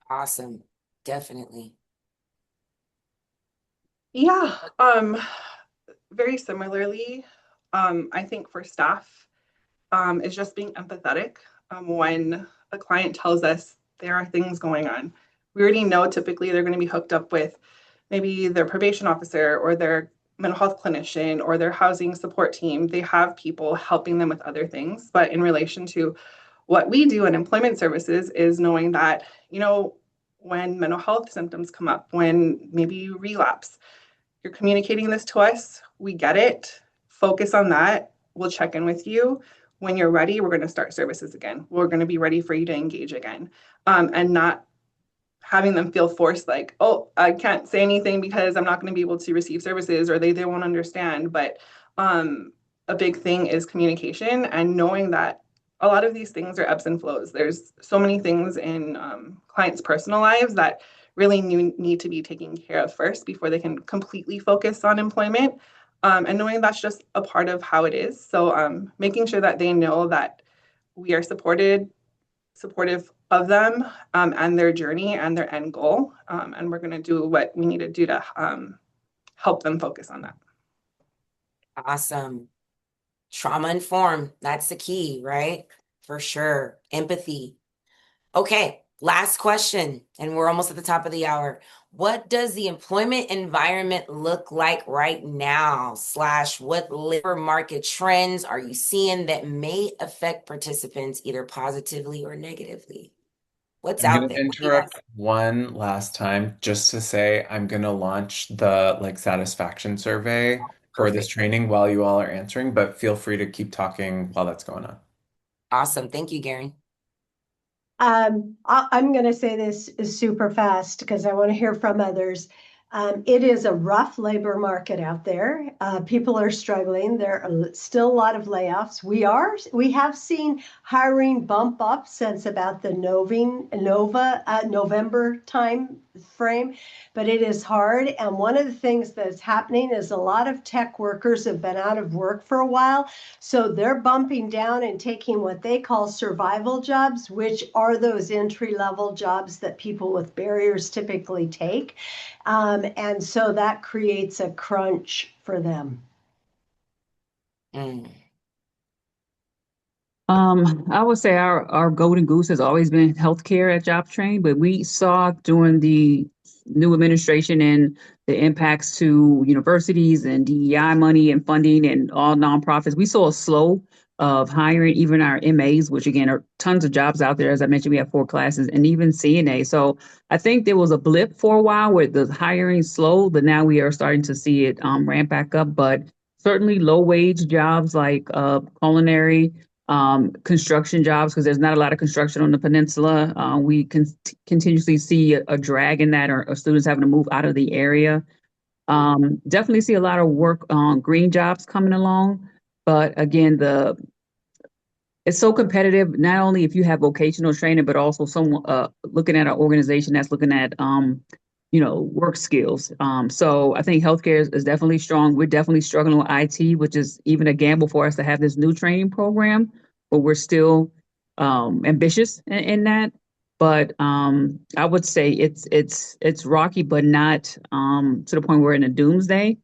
Awesome. Definitely. Yeah, very similarly, I think for staff, is just being empathetic when a client tells us there are things going on. We already know typically they're going to be hooked up with maybe their probation officer or their mental health clinician or their housing support team. They have people helping them with other things. But in relation to what we do in employment services is knowing that, when mental health symptoms come up, when maybe you relapse, you're communicating this to us. We get it. Focus on that. We'll check in with you. When you're ready, we're going to start services again. We're going to be ready for you to engage again. And not having them feel forced like, oh, I can't say anything because I'm not going to be able to receive services, or they won't understand. But a big thing is communication and knowing that a lot of these things are ebbs and flows. There's so many things in clients' personal lives that really need to be taken care of first before they can completely focus on employment. And knowing that's just a part of how it is. So making sure that they know that we are supportive of them and their journey and their end goal. And we're going to do what we need to do to help them focus on that. Awesome. Trauma informed. That's the key, right? For sure. Empathy. Okay. Last question, and we're almost at the top of the hour. What does the employment environment look like right now? / what labor market trends are you seeing that may affect participants either positively or negatively? What's I'm out going there? to interrupt one last time just to say I'm going to launch the satisfaction survey for this training while you all are answering, but feel free to keep talking while that's going on. Awesome. Thank you, Gary. I'm going to say this is super fast because I want to hear from others. It is a rough labor market out there. People are struggling. There are still a lot of layoffs. We have seen hiring bump up since about the November time frame, but it is hard. And one of the things that's happening is a lot of tech workers have been out of work for a while. So they're bumping down and taking what they call survival jobs, which are those entry-level jobs that people with barriers typically take. And so that creates a crunch for them. I would say our golden goose has always been healthcare at JobTrain, but we saw during the new administration and the impacts to universities and DEI money and funding and all nonprofits, we saw a slow of hiring even our MAs, which again are tons of jobs out there. As I mentioned, we have 4 classes and even CNA. So I think there was a blip for a while where the hiring slowed, but now we are starting to see it ramp back up. But certainly low wage jobs like culinary, construction jobs, because there's not a lot of construction on the peninsula. We can continuously see a drag in that, or students having to move out of the area. Definitely see a lot of work on green jobs coming along. But again, it's so competitive, not only if you have vocational training, but also someone looking at an organization that's looking at work skills. So I think healthcare is definitely strong. We're definitely struggling with IT, which is even a gamble for us to have this new training program, but we're still ambitious in that. But I would say it's rocky, but not to the point where we're in a doomsday.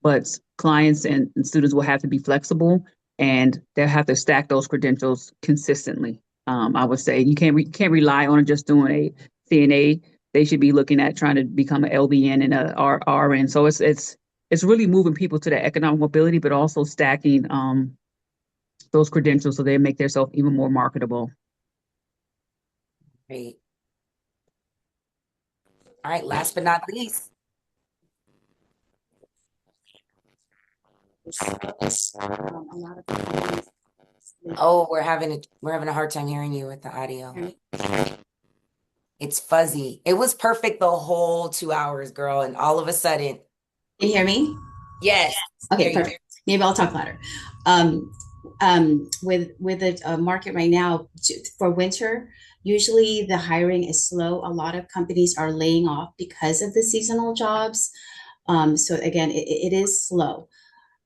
But clients and students will have to be flexible, and they'll have to stack those credentials consistently. I would say you can't rely on just doing a CNA. They should be looking at trying to become an LVN and a RN. So it's really moving people to the economic mobility, but also stacking those credentials so they make themselves even more marketable. Great. All right, last but not least. Oh, we're having a hard time hearing you with the audio. It's fuzzy. It was perfect the whole 2 hours, girl, and all of a sudden. Can you hear me? Yes. Okay, perfect. Maybe I'll talk louder. With the market right now for winter, usually the hiring is slow. A lot of companies are laying off because of the seasonal jobs. So again, it is slow.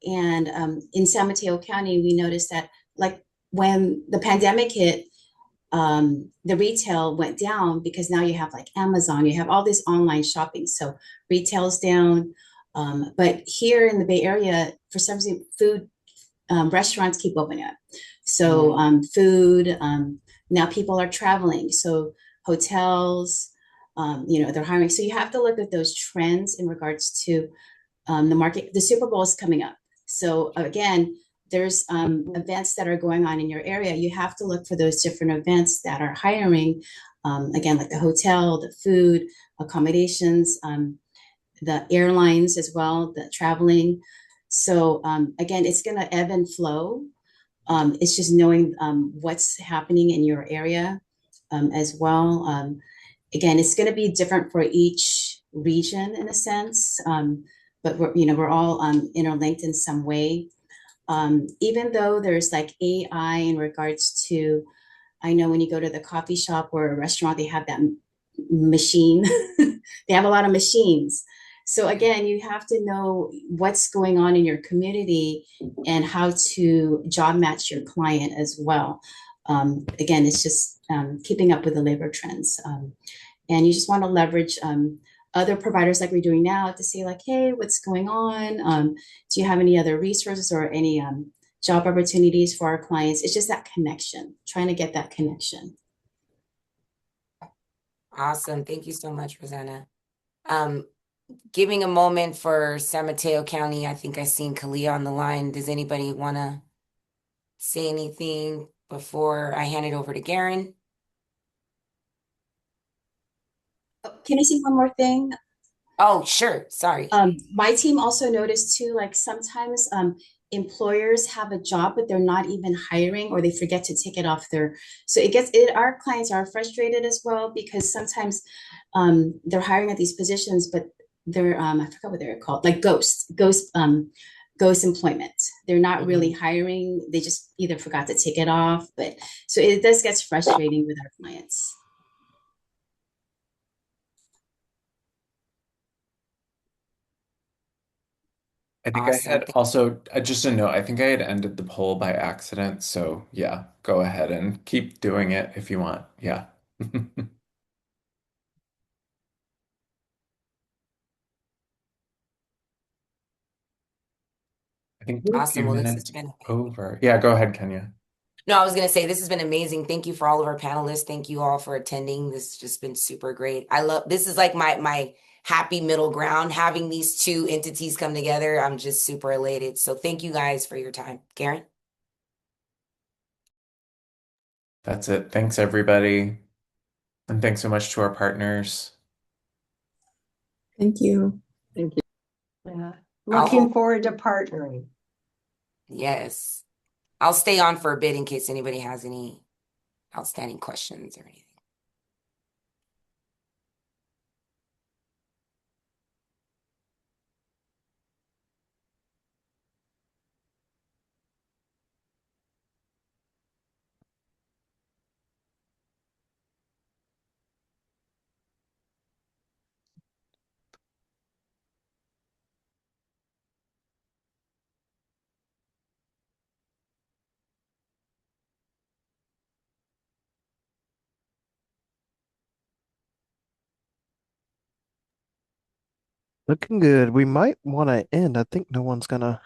And in San Mateo County, we noticed that like when the pandemic hit, the retail went down because now you have like Amazon, you have all this online shopping. So retail's down. But here in the Bay Area, for some reason, food restaurants keep opening up. So food, now people are traveling. So hotels, they're hiring. So you have to look at those trends in regards to the market. The Super Bowl is coming up. So again, there's events that are going on in your area. You have to look for those different events that are hiring. Again, like the hotel, the food, accommodations, the airlines as well, the traveling. So again, it's going to ebb and flow. It's just knowing what's happening in your area as well. Again, it's going to be different for each region in a sense, but we're all interlinked in some way. Even though there's like AI in regards to, I know when you go to the coffee shop or a restaurant, they have that machine. They have a lot of machines. So again, you have to know what's going on in your community and how to job match your client as well. Again, it's just keeping up with the labor trends. And you just want to leverage other providers like we're doing now to say like, hey, what's going on? Do you have any other resources or any job opportunities for our clients? It's just that connection, trying to get that connection. Awesome. Thank you so much, Rosanna. Giving a moment for San Mateo County. I think I seen Kalia on the line. Does anybody want to say anything before I hand it over to Garen? Can I say one more thing? Oh, sure. Sorry. My team also noticed too, like sometimes employers have a job, but they're not even hiring or they forget to take it off their, so our clients are frustrated as well because sometimes they're hiring at these positions, but they're, I forgot what they're called, like ghost employment. They're not really hiring. They just either forgot to take it off, but so it does get frustrating with our clients. I think Awesome. I had also just a note. I think I had ended the poll by accident. So yeah, go ahead and keep doing it if you want. Yeah. I think we're a Awesome. few Well, this has minutes been over. Yeah, go ahead, Kenya. No, I was going to say this has been amazing. Thank you for all of our panelists. Thank you all for attending. This has just been super great. I love this is like my happy middle ground, having these two entities come together. I'm just super elated. So thank you guys for your time. Garen? That's it. Thanks, everybody. And thanks so much to our partners. Thank you. Thank you. Yeah. Looking forward to partnering. Yes. I'll stay on for a bit in case anybody has any outstanding questions or anything. Looking good. We might want to end. I think no one's gonna